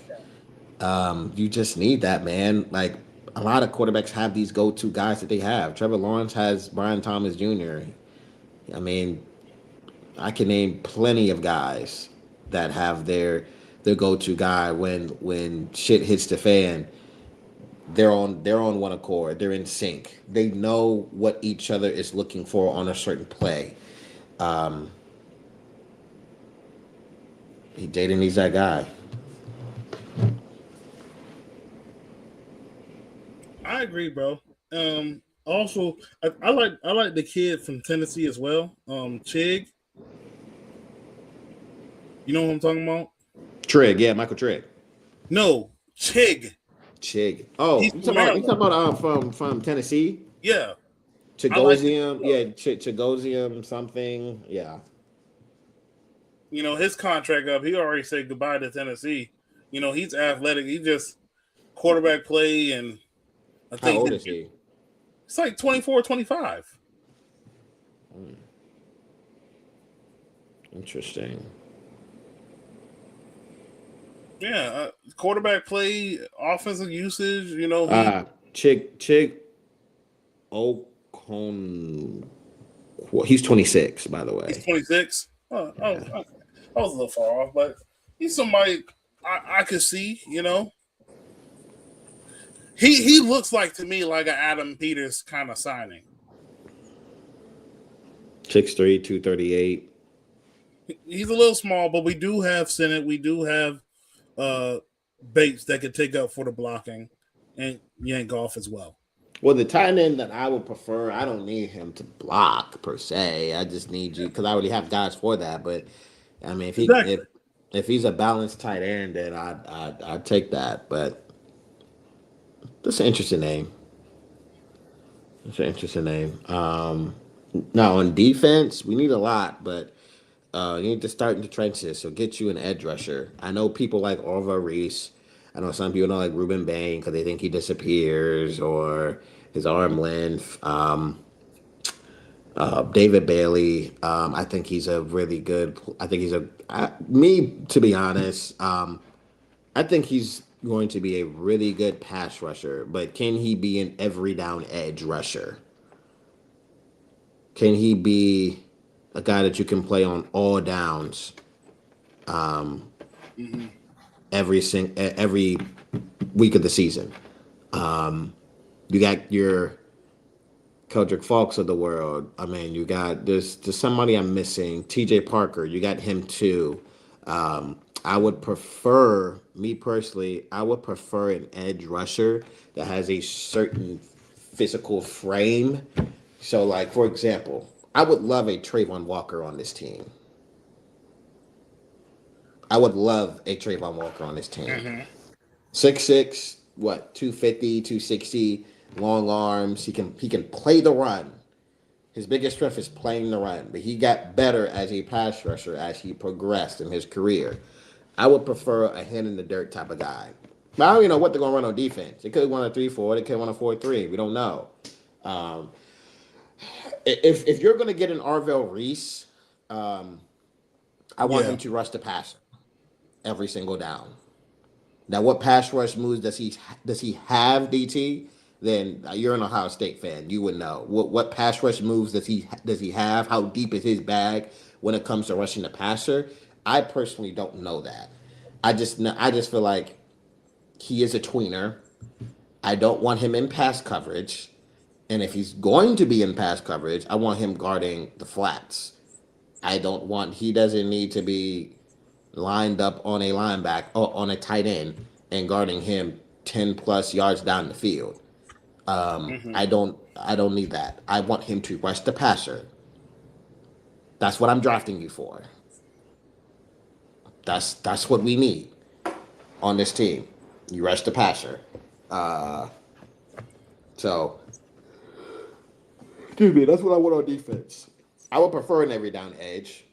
you just need that, man. Like, a lot of quarterbacks have these go-to guys that they have. Trevor Lawrence has Brian Thomas Jr. I mean, I can name plenty of guys that have their go-to guy when shit hits the fan. They're on one accord. They're in sync. They know what each other is looking for on a certain play. Um, Jaden needs that guy. I agree, bro. Also, I like the kid from Tennessee as well. Chig. You know what I'm talking about? Trigg, yeah, Michael Trigg. No, Chig. Chig. Oh, He's you from talking about Maryland. from Tennessee? Yeah, I like him. Chagosium, yeah, Chagosium something, yeah. His contract up. He already said goodbye to Tennessee. He's athletic. He just quarterback play, and I How think old is he? it's like 24, 25. Interesting. Yeah, quarterback play, offensive usage. He Chig Okon. He's 26, by the he's way. 26. Yeah. I was a little far off, but he's somebody I could see. He looks like to me like an Adam Peters kind of signing. 6'3", 238. He's a little small, but we do have Senate. We do have uh, Bates that could take up for the blocking and yank off as well. Well, the tight end that I would prefer, I don't need him to block per se. I just need you because I already have guys for that. But I mean, Exactly. if he's a balanced tight end, then I'd take that. But that's an interesting name. It's an interesting name. Now on defense, we need a lot, but you need to start in the trenches. So get you an edge rusher. I know people like Orva Reese. I know some people don't like Ruben Bain because they think he disappears or his arm length. David Bailey. I think he's a really good. I think he's me to be honest. I think he's going to be a really good pass rusher, but can he be an every down edge rusher? Can he be a guy that you can play on all downs Mm-hmm. every week of the season? You got your Keldrick Falks of the world. I mean, you got there's somebody I'm missing. T.J. Parker. You got him too. I would prefer, me personally, I would prefer an edge rusher that has a certain physical frame. So, like, for example, I would love a Trayvon Walker on this team. I would love a Trayvon Walker on this team. Mm-hmm. 6'6", what, 250, 260, long arms. He can play the run. His biggest strength is playing the run, but he got better as a pass rusher as he progressed in his career. I would prefer a hand in the dirt type of guy. But I don't even know what they're gonna run on defense. They could run a 3-4. They could run a 4-3. We don't know. Um, if you're gonna get an Arvell Reese, I want Yeah. him to rush the passer every single down. Now, what pass rush moves does he have, DT? Then you're an Ohio State fan. You would know what pass rush moves does he have? How deep is his bag when it comes to rushing the passer? I personally don't know that. I just feel like he is a tweener. I don't want him in pass coverage, and if he's going to be in pass coverage, I want him guarding the flats. He doesn't need to be lined up on a linebacker or on a tight end and guarding him 10 plus yards down the field. Mm-hmm. I don't need that. I want him to rush the passer. That's what I'm drafting you for. That's what we need on this team. You rush the passer. Uh, so excuse me, that's what I want on defense. I would prefer an every down edge,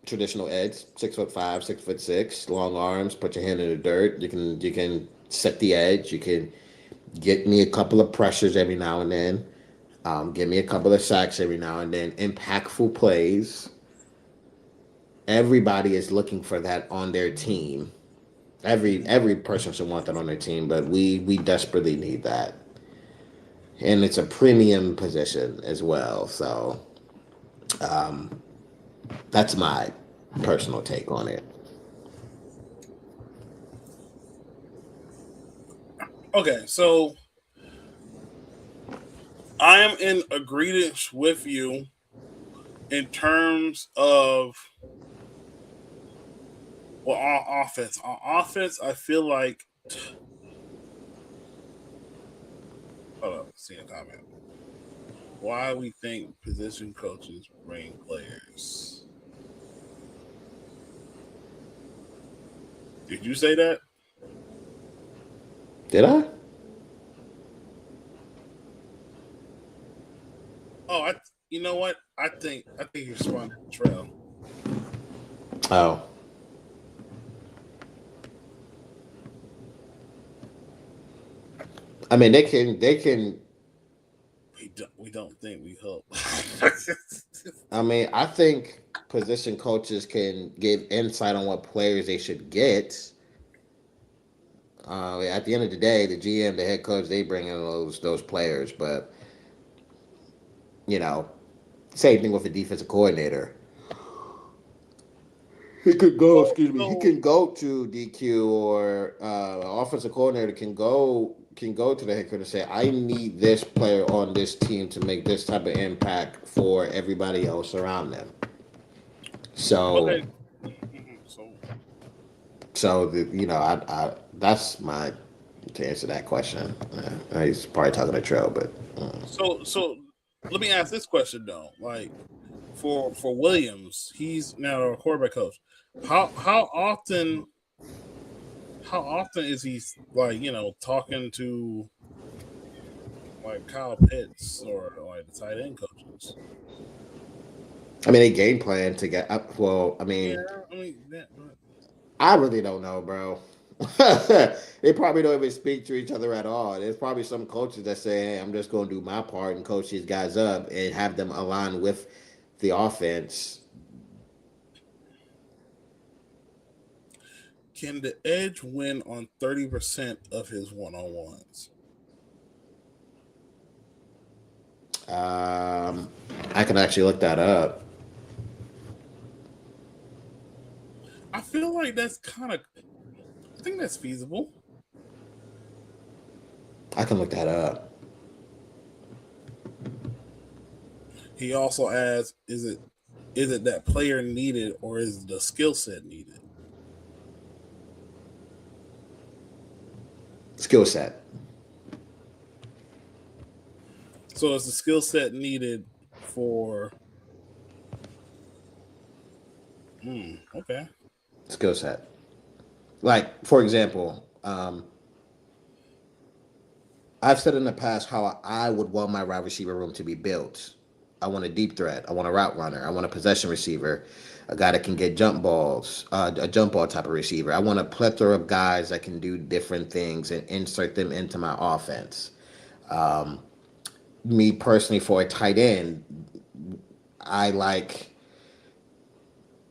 traditional edge, 6'5", 6'6", long arms. Put your hand in the dirt. You can set the edge. You can get me a couple of pressures every now and then. Give me a couple of sacks every now and then. Impactful plays. Everybody is looking for that on their team. Every person should want that on their team, but we desperately need that, and it's a premium position as well. So that's my personal take on it. Okay, so I am in agreement with you in terms of well, on offense. On offense, I feel like hold up, see a comment. Why we think position coaches bring players? Did you say that? Did I? Oh, you know what? I think you're responding to Trail. Oh, I mean they can. We don't think we help. I mean, I think position coaches can give insight on what players they should get. At the end of the day, the GM, the head coach, they bring in those players. But you know, same thing with the defensive coordinator. He could go. well, Excuse me. He so can go to DQ or offensive coordinator can go to the head coach and say, "I need this player on this team to make this type of impact for everybody else around them." So, okay. So that's my to answer that question. He's probably talking to Trail, but so let me ask this question though. Like for Williams, he's now a quarterback coach. How how often how often is he like talking to like Kyle Pitts or like the tight end coaches? I mean, they game plan to get up. Well, I Yeah, mean, I mean that. I really don't know, bro. They probably don't even speak to each other at all. There's probably some coaches that say, "Hey, I'm just going to do my part and coach these guys up and have them align with the offense." Can the edge win on 30% of his one on ones? Um, I can actually look that up. I feel like that's kind of. I think that's feasible. I can look that up. He also asks, is it that player needed or is the skill set needed? Skill set. So is the skill set needed for? Okay. Skill set. Like, for example, I've said in the past how I would want my wide receiver room to be built. I want a deep threat. I want a route runner. I want a possession receiver, a guy that can get jump balls, a jump ball type of receiver. I want a plethora of guys that can do different things and insert them into my offense. Me personally, for a tight end, I like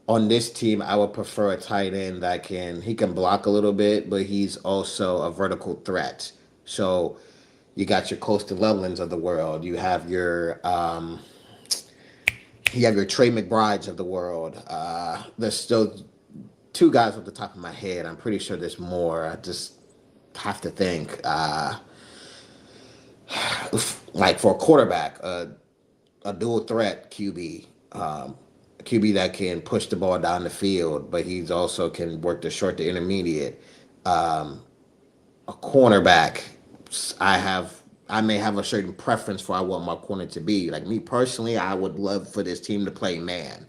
on this team, I would prefer a tight end that he can block a little bit, but he's also a vertical threat. So you got your Coastal Lovelands of the world. You have your Trey McBrides of the world. There's still two guys off the top of my head. I'm pretty sure there's more. I just have to think. Like for a quarterback, a dual threat QB, a QB that can push the ball down the field, but he's also can work the short to intermediate. A cornerback, I have I may have a certain preference for I want my corner to be. Like me personally, I would love for this team to play man,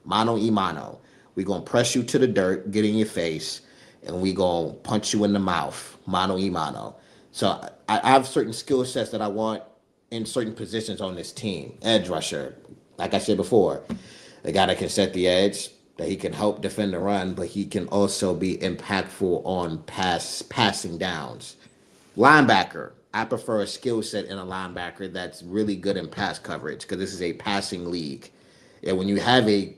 mano y mano. We gonna press you to the dirt, get in your face, and we gonna punch you in the mouth, mano y mano. So I have certain skill sets that I want in certain positions on this team. Edge rusher, like I said before, the guy that can set the edge, that he can help defend the run, but he can also be impactful on passing downs. Linebacker, I prefer a skill set in a linebacker that's really good in pass coverage because this is a passing league. And when you have a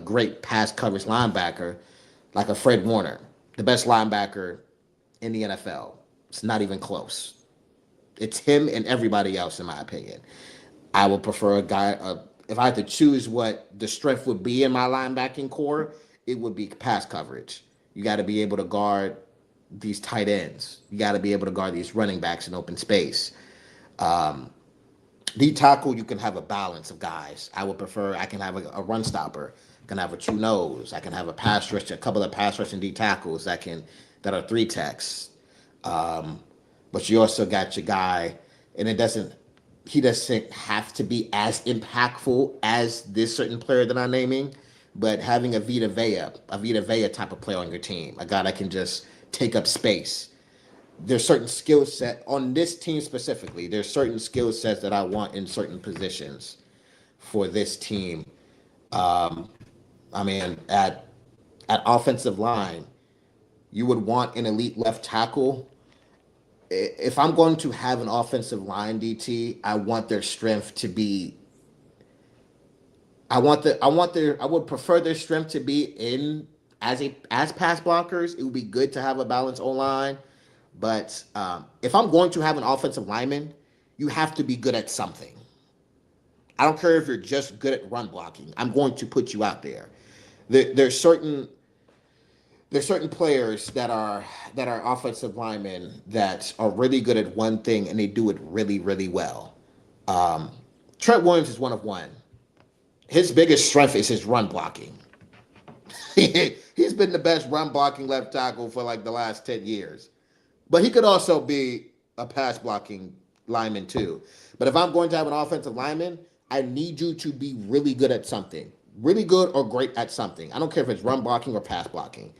great pass coverage linebacker, like a Fred Warner, the best linebacker in the NFL, it's not even close. It's him and everybody else, in my opinion. I would prefer a guy. If I had to choose what the strength would be in my linebacking core, it would be pass coverage. You got to be able to guard these tight ends. You got to be able to guard these running backs in open space. Um, D tackle, you can have a balance of guys. I would prefer. I can have a run stopper. I can have a true nose. I can have a pass rush, a couple of pass rushing D tackles that are three techs. Um, but you also got your guy, and he doesn't have to be as impactful as this certain player that I'm naming, but having a Vita Vea type of player on your team, a guy that can just take up space. There's certain skill set on this team specifically. There's certain skill sets that I want in certain positions for this team. Um, I mean, at offensive line, you would want an elite left tackle. If I'm going to have an offensive line DT, I want their strength to be. I would prefer their strength to be in as pass blockers. It would be good to have a balanced O line, but if I'm going to have an offensive lineman, you have to be good at something. I don't care if you're just good at run blocking. I'm going to put you out there. There's certain players that are offensive linemen that are really good at one thing and they do it really really well. Um, Trent Williams is one of one. His biggest strength is his run blocking. He's been the best run blocking left tackle for like the last 10 years. But he could also be a pass blocking lineman too. But if I'm going to have an offensive lineman, I need you to be really good at something. Really good or great at something. I don't care if it's run blocking or pass blocking.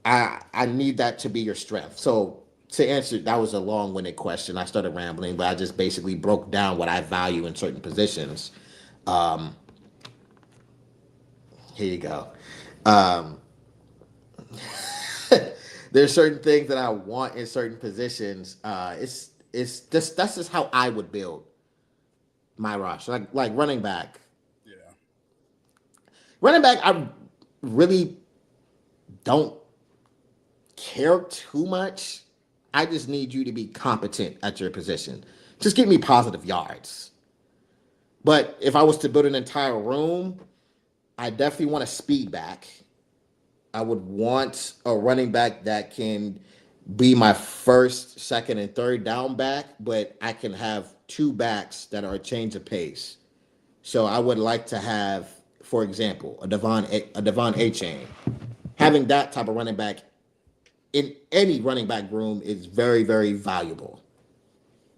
I need that to be your strength. So to answer, that was a long-winded question. I started rambling, but I just basically broke down what I value in certain positions. Um, Here you go. Um, there's certain things that I want in certain positions. It's just that's just how I would build my roster. Like running back. Yeah. Running back, I really don't care too much. I just need you to be competent at your position. Just give me positive yards. But if I was to build an entire room, I definitely want a speed back. I would want a running back that can be my first, second, and third down back, but I can have two backs that are a change of pace. So I would like to have, for example, a Devon A chain. Having that type of running back in any running back room is very, very valuable.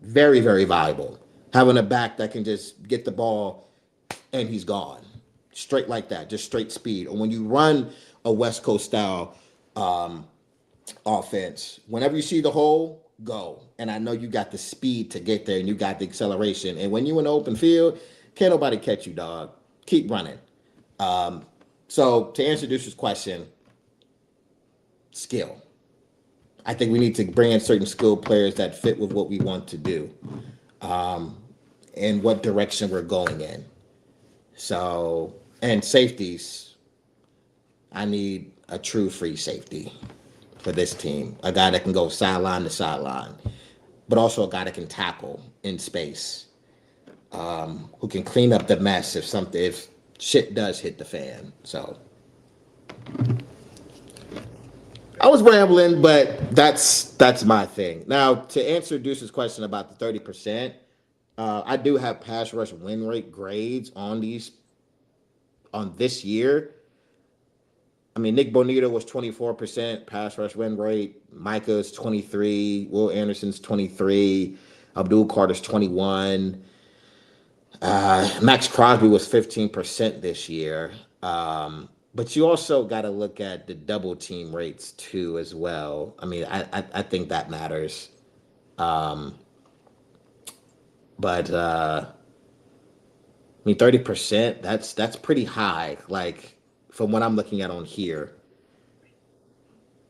Very, very valuable. Having a back that can just get the ball and he's gone. Straight like that, just straight speed. Or when you run a West Coast style um, offense, whenever you see the hole, go. And I know you got the speed to get there and you got the acceleration. And when you in the open field, can't nobody catch you, dog. Keep running. Um, so to answer this question, skill. I think we need to bring in certain skilled players that fit with what we want to do and what direction we're going in. So, and safeties, I need a true free safety for this team. A guy that can go sideline to sideline, but also a guy that can tackle in space, who can clean up the mess if shit does hit the fan. So I was rambling, but that's my thing. Now to answer Deuce's question about the 30%, I do have pass rush win rate grades on this year. I mean, Nick Bonito was 24% pass rush win rate. Micah's 23. Will Anderson's 23. Abdul Carter's 21. Max Crosby was 15% this year. But you also got to look at the double team rates too, as well. I mean, I think that matters. Um, but mean, 30%. That's pretty high. Like from what I'm looking at on here.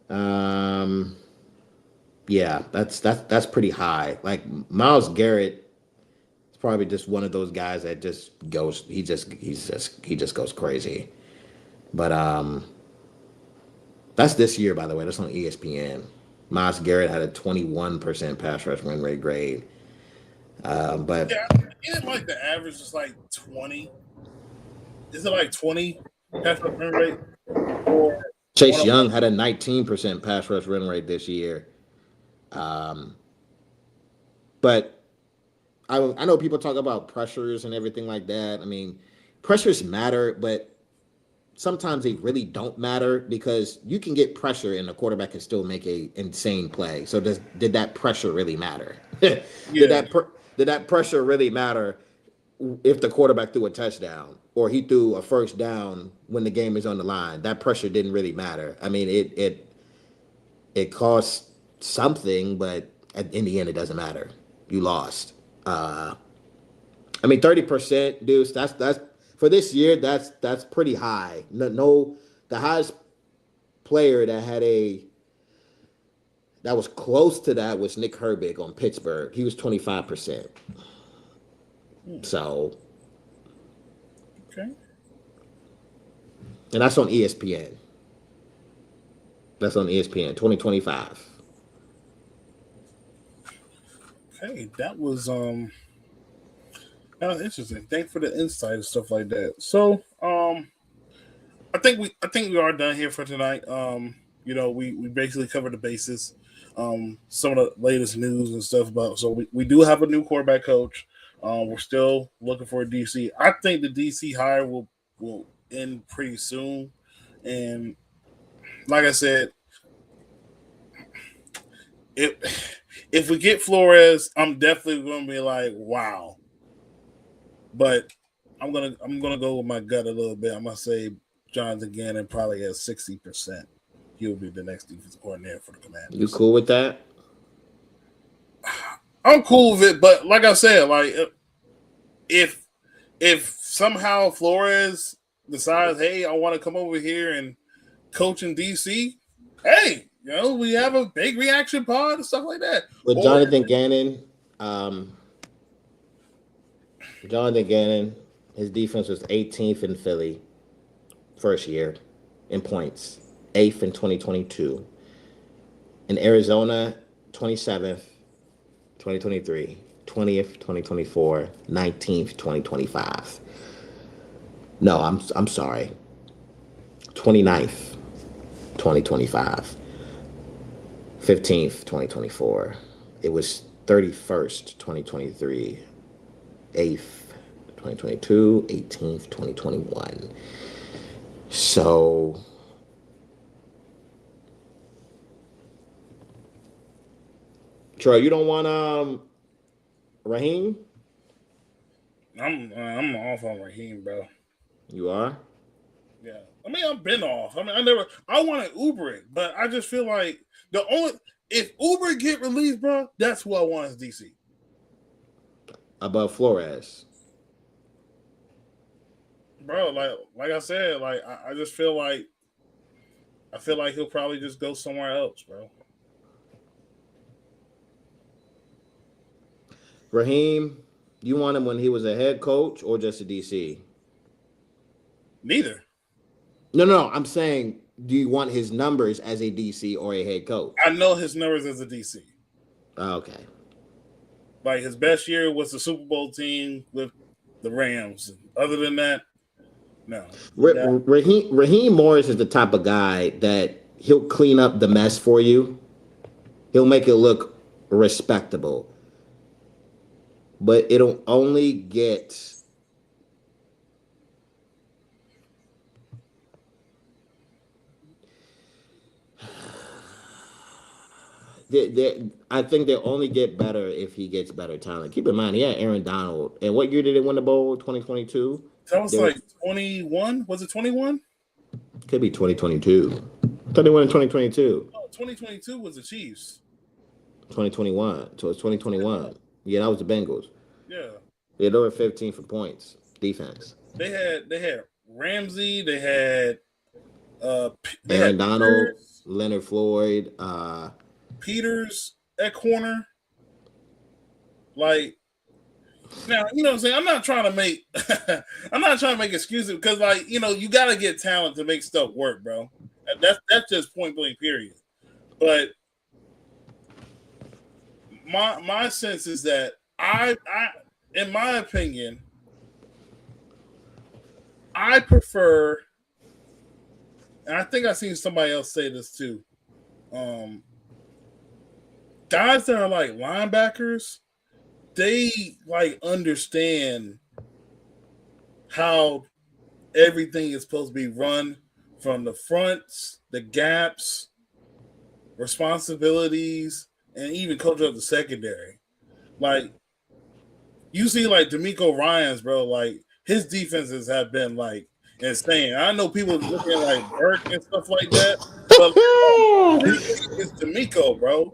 Um, yeah, that's pretty high. Like Miles Garrett is probably just one of those guys that just goes. He just goes crazy. But that's this year, by the way. That's on ESPN. Miles Garrett had a 21% pass rush win rate grade. But Yeah, isn't like the average is like 20? Is it like 20 pass rush run rate for Chase one on one? Young had a 19% pass rush win rate this year. Um, but I know people talk about pressures and everything like that. I mean, pressures matter, but sometimes they really don't matter because you can get pressure and the quarterback can still make a insane play. So did that pressure really matter? did Yeah, did that pressure really matter if the quarterback threw a touchdown or he threw a first down when the game is on the line? That pressure didn't really matter. I mean, it cost something, but in the end, it doesn't matter. You lost. I mean, 30%, dudes. That's for this year. That's pretty high. No, the highest player that was close to that was Nick Herbig on Pittsburgh. He was 25%. So, okay. and that's on ESPN. That's on ESPN 2025. Okay, that was interesting. Thanks for the insight and stuff like that. So, I think we are done here for tonight. We basically covered the bases. Some of the latest news and stuff about. So we do have a new quarterback coach. We're still looking for a DC. I think the DC hire will end pretty soon. And like I said, if we get Flores, I'm definitely going to be like, wow. But I'm gonna go with my gut a little bit. I'm gonna say Jonathan Gannon probably has 60%. He'll be the next defensive coordinator for the You Commanders. cool with that? I'm cool with it, but like I said, like if if somehow Flores decides, hey, I want to come over here and coach in DC, hey, we have a big reaction pod and stuff like that. With Or Um, Jonathan Gannon, his defense was 18th in Philly first year in points, 8th in 2022. In Arizona, 27th, 2023, 20th, 2024, 19th, 2025. No, I'm sorry. 29th, 2025. 15th, 2024. It was 31st, 2023. 8th, 2022, 18th, 2021. So Troy, you don't want Raheem? I'm off on Raheem, bro. You are? Yeah, I mean, I've been off. I mean, I want to Uber it, but I just feel like the only if Uber get released, bro, that's who I want as DC. Above Flores. Bro, like I said, like I just feel like he'll probably just go somewhere else, bro. Raheem, you want him when he was a head coach or just a DC? Neither. No. I'm saying, do you want his numbers as a DC or a head coach? I know his numbers as a DC. Okay. Like his best year was the Super Bowl team with the Rams. Other than that, no. Raheem Morris is the type of guy that he'll clean up the mess for you. He'll make it look respectable. But it'll only get I think they'll only get better if he gets better talent. Keep in mind, he had Aaron Donald. And what year did they win the bowl? 2022? That was They were, like 21. Was it 21? could be 2022. I thought they won in 2022. Oh, 2022 was the Chiefs. 2021. So it's 2021. Yeah, that was the Bengals. Yeah. Yeah, they were 15 for points. defense. They had Ramsey. They had Aaron Donald, Leonard Floyd. Peters at corner. Like now, you know what I'm saying? I'm not trying to make excuses because like, you know, you gotta get talent to make stuff work, bro. That's just point blank period. But my sense is that I in my opinion, I prefer, and I think I've seen somebody else say this too. Guys that are like linebackers, they like understand how everything is supposed to be run from the fronts, the gaps, responsibilities, and even coach up the secondary. Like you see, like D'Amico Ryans, bro. Like his defenses have been like insane. I know people looking at like Burke and stuff like that, but it's D'Amico, bro.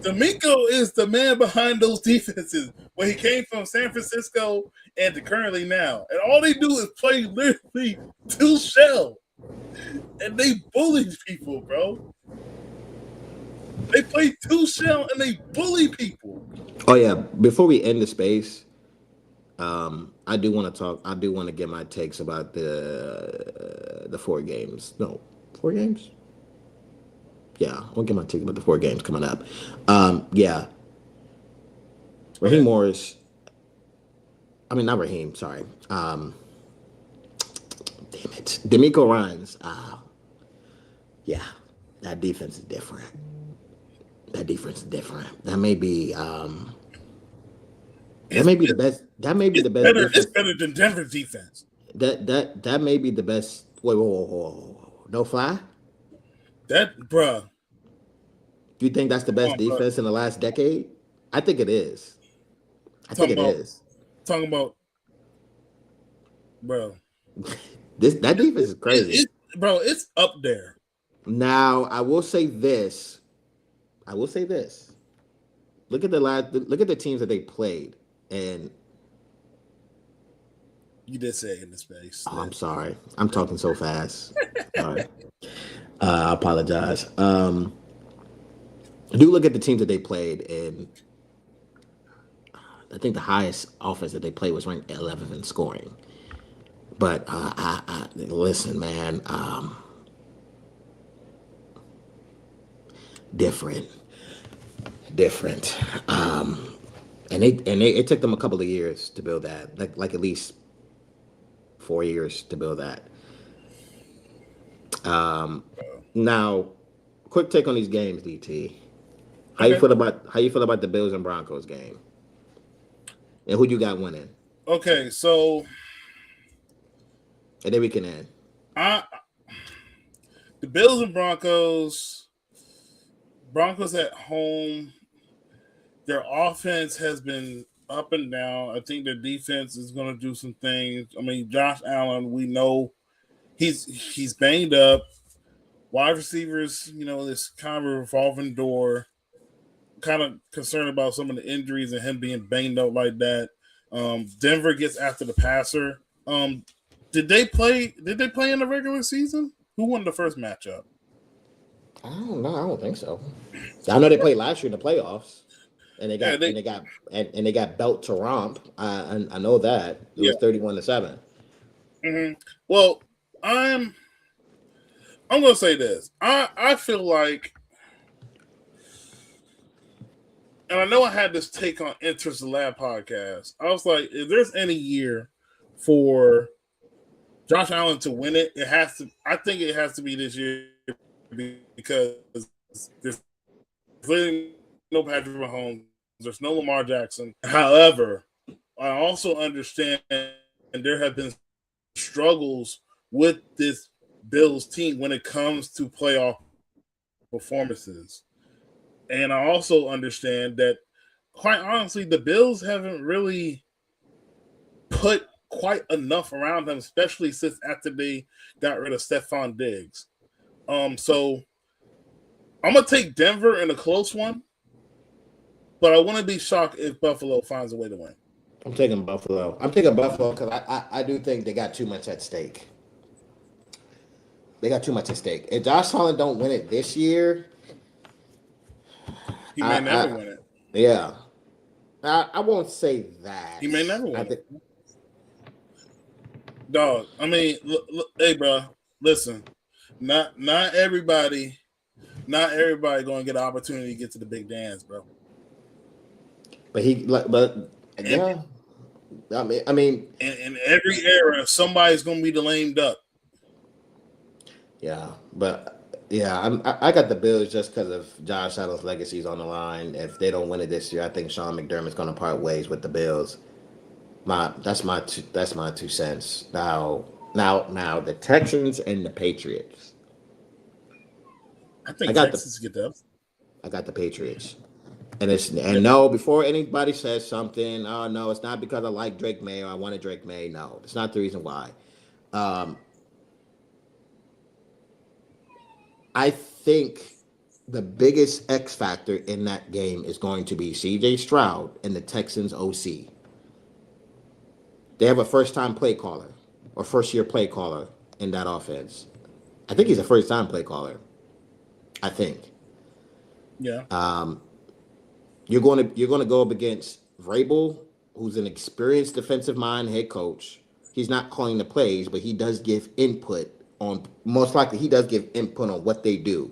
D'Amico is the man behind those defenses when he came from San Francisco and to currently now. And all they do is play literally two shell. And they bully people, bro. They play two shell and they bully people. Oh yeah. Before we end the space, I do want to talk. I do want to get my takes about the 4 games. No, 4 games. Yeah, I'll get my takes about the 4 games coming up. Yeah, Raheem Morris. I mean, not Raheem. Sorry. Damn it, D'Amico Ryans. Yeah, that defense is different. That defense is different. That may be. That may be the best. That may be the best. It's better than Denver's defense. That may be the best. Wait, whoa. No fly. That, bruh. Do you think that's the best defense in the last decade? I think it is. I think it is. Talking about, bro. That defense is crazy, bro. It's up there. Now I will say this. Look at the teams that they played, and you did say in the space. Oh, I'm sorry. I'm talking so fast. Sorry. I apologize. Do look at the teams that they played, and I think the highest offense that they played was ranked 11th in scoring. But I listen, man. Different. And it took them a couple of years to build that, like at least 4 years to build that. Now, quick take on these games, DT. How you feel about the Bills and Broncos game? And who you got winning? Okay, so and then we can end. The Bills and Broncos at home. Their offense has been up and down. I think their defense is going to do some things. I mean, Josh Allen, we know he's banged up. Wide receivers, you know, this kind of revolving door. Kind of concerned about some of the injuries and him being banged up like that. Denver gets after the passer. Did they play in the regular season? Who won the first matchup? I don't know. I don't think so. I know they played last year in the playoffs. And they got belt to romp. I know that it was 31-7. Mm-hmm. Well, I'm gonna say this. I feel like, and I know I had this take on Interest Lab podcast. I was like, if there's any year for Josh Allen to win it, it has to. I think it has to be this year because there's really no Patrick Mahomes. There's no Lamar Jackson. However, I also understand there have been struggles with this Bills team when it comes to playoff performances. And I also understand that, quite honestly, the Bills haven't really put quite enough around them, especially since after they got rid of Stephon Diggs. So I'm going to take Denver in a close one. But I wouldn't be shocked if Buffalo finds a way to win. I'm taking Buffalo. I'm taking Buffalo because I do think they got too much at stake. They got too much at stake. If Josh Allen don't win it this year, He may never I win it. yeah, I won't say He that. may never I win think it. Dog. I mean, hey, bro. Listen, not everybody, going to get an opportunity to get to the big dance, bro. but And yeah, I mean, in every era, somebody's going to be the lame duck. yeah, but yeah, I got the Bills just because of Josh Allen's legacy's on the line. If they don't win it this year, I think Sean McDermott's going to part ways with the Bills. That's my 2 cents. Now the Texans and the Patriots. I I think got the Texas get that. I got the Patriots. And no, before anybody says something, oh no, it's not because I like Drake May or I wanted Drake May. No, it's not the reason why. Um, I think the biggest X factor in that game is going to be CJ Stroud and the Texans OC. They have a first time play caller or first year play caller in that offense. I think he's a first time play caller. I think. Yeah. You're going to go up against Vrabel, who's an experienced defensive mind head coach. He's not calling the plays, but he does give input on. Most likely, he does give input on what they do.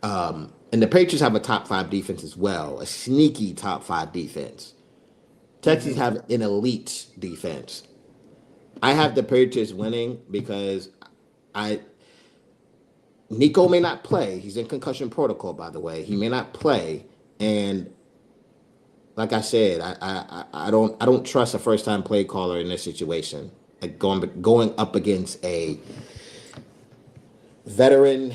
And the Patriots have a top five defense as well, a sneaky top five defense. Texans Mm-hmm. have an elite defense. I have the Patriots winning because I Nico may not play. He's in concussion protocol, by the way. He may not play, and like I said, I don't trust a first time play caller in this situation. Like going up against a veteran,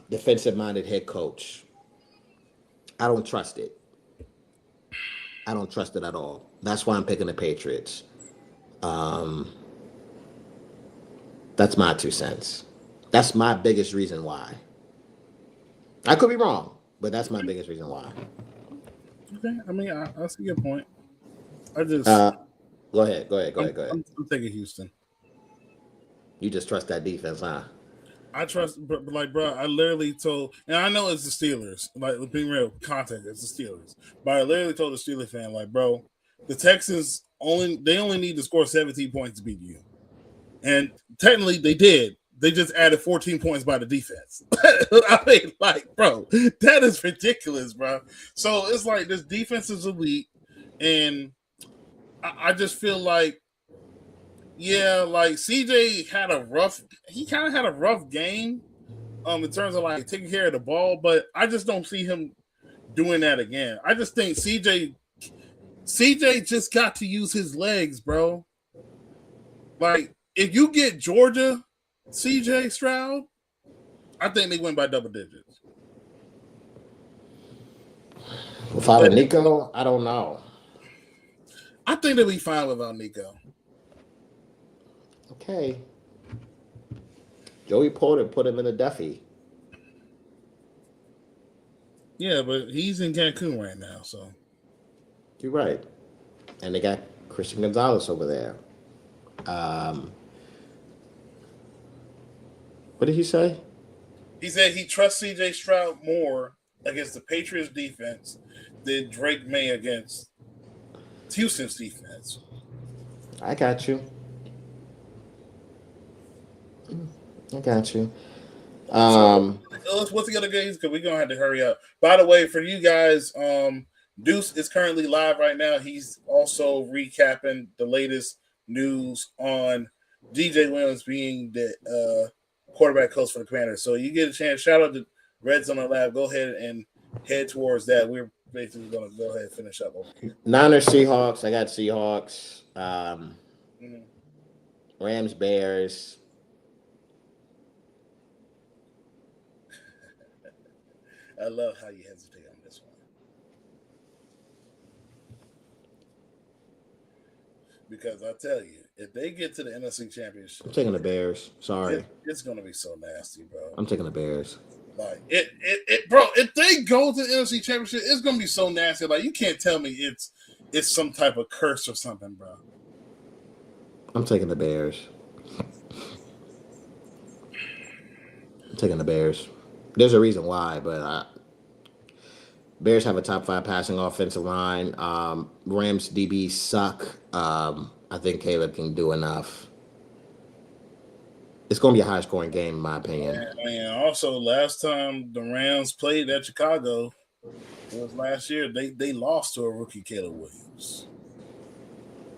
defensive minded head coach. I don't trust it. I don't trust it at all. That's why I'm picking the Patriots. Um, that's my 2 cents. That's my biggest reason why. I could be wrong, but that's my biggest reason why. Okay. I mean, I see your point. I just, Uh, Go ahead. Go ahead. Go I'm, ahead. Go ahead. I'm taking Houston. You just trust that defense, huh? I trust, but like, bro, I literally told, and I know it's the Steelers. Like, being real, content, it's the Steelers. But I literally told the Steelers fan, like, bro, the Texans only need to score 17 points to beat you, and technically they did. They just added 14 points by the defense. I mean, like, bro, that is ridiculous, bro. So it's like this defense is elite, and I just feel like, yeah, like CJ had a rough. He kind of had a rough game, in terms of like taking care of the ball, but I just don't see him doing that again. I just think CJ just got to use his legs, bro. Like if you get Georgia, CJ Stroud, I think they win by double digits. Without a Nico, I don't know. I think they'll be fine without Nico. Okay. Joey Porter put him in a Duffy. Yeah, but he's in Cancun right now, so You're right. And they got Christian Gonzalez over there. What did he say? he said he trusts CJ Stroud more against the Patriots defense than Drake May against Houston's defense. I got you. I got you. So what's the other games? Because we're gonna have to hurry up. By the way, for you guys, Deuce is currently live right now. He's also recapping the latest news on DJ Williams being the quarterback coach for the Commanders. So you get a chance. Shout out to Red Zone Lab. Go ahead and head towards that. We're basically gonna go ahead and finish up over here. Niners, Seahawks. I got Seahawks. Mhm. Rams, Bears. I love how you hesitate on this one. Because I tell you, if they get to the NFC Championship, I'm taking the Bears. Sorry. it's going to be so nasty, bro. I'm taking the Bears. Like bro. If they go to the NFC Championship, it's going to be so nasty. Like you can't tell me it's some type of curse or something, bro. I'm taking the Bears. I'm taking the Bears. There's a reason why, but Bears have a top 5 passing offensive line. Rams DB suck. I think Caleb can do enough. It's going to be a high scoring game, in my opinion. And also, last time the Rams played at Chicago, it was last year. They lost to a rookie, Caleb Williams.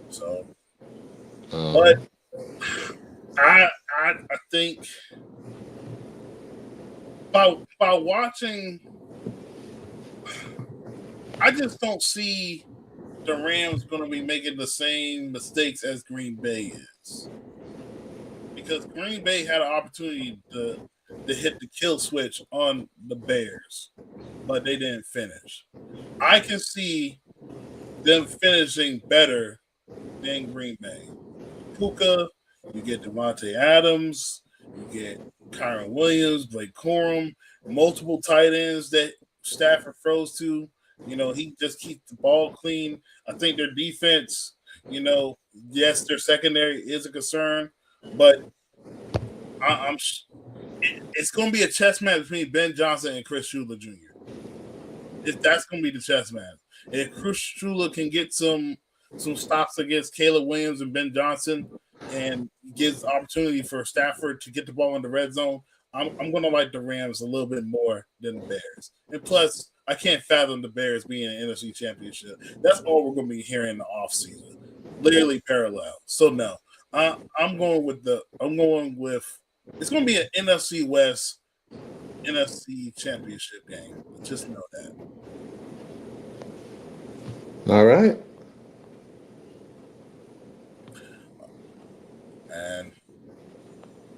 So, but I think by watching, I just don't see the Rams going to be making the same mistakes as Green Bay is, because Green Bay had an opportunity to hit the kill switch on the Bears, but they didn't finish. I can see them finishing better than Green Bay. Puka, you get Devontae Adams, you get Kyron Williams, Blake Corum, multiple tight ends that Stafford throws to. You know, he just keeps the ball clean. I think their defense, you know, yes, their secondary is a concern, but I'm it's going to be a chess match between Ben Johnson and Chris Shula Jr. That's going to be the chess match. If Chris Shula can get some stops against Caleb Williams and Ben Johnson and gives opportunity for Stafford to get the ball in the red zone, I'm going to like the Rams a little bit more than the Bears. And plus, I can't fathom the Bears being an NFC championship. That's all we're going to be hearing in the offseason. Literally parallel. So, no. I'm going with it's going to be an NFC West, NFC championship game. Just know that. All right. And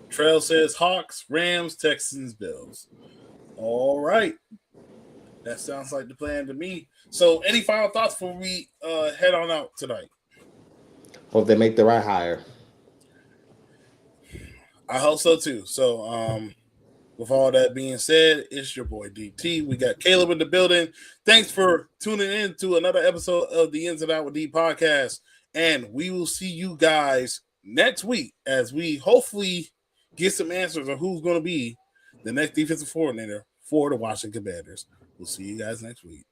Trail says Hawks, Rams, Texans, Bills. All right. That sounds like the plan to me. So, any final thoughts before we head on out tonight? Hope they make the right hire. I hope so too. So, with all that being said, it's your boy DT. We got Caleb in the building. Thanks for tuning in to another episode of the Ins and Out with D podcast. And we will see you guys next week as we hopefully get some answers on who's going to be the next defensive coordinator for the Washington Commanders. We'll see you guys next week.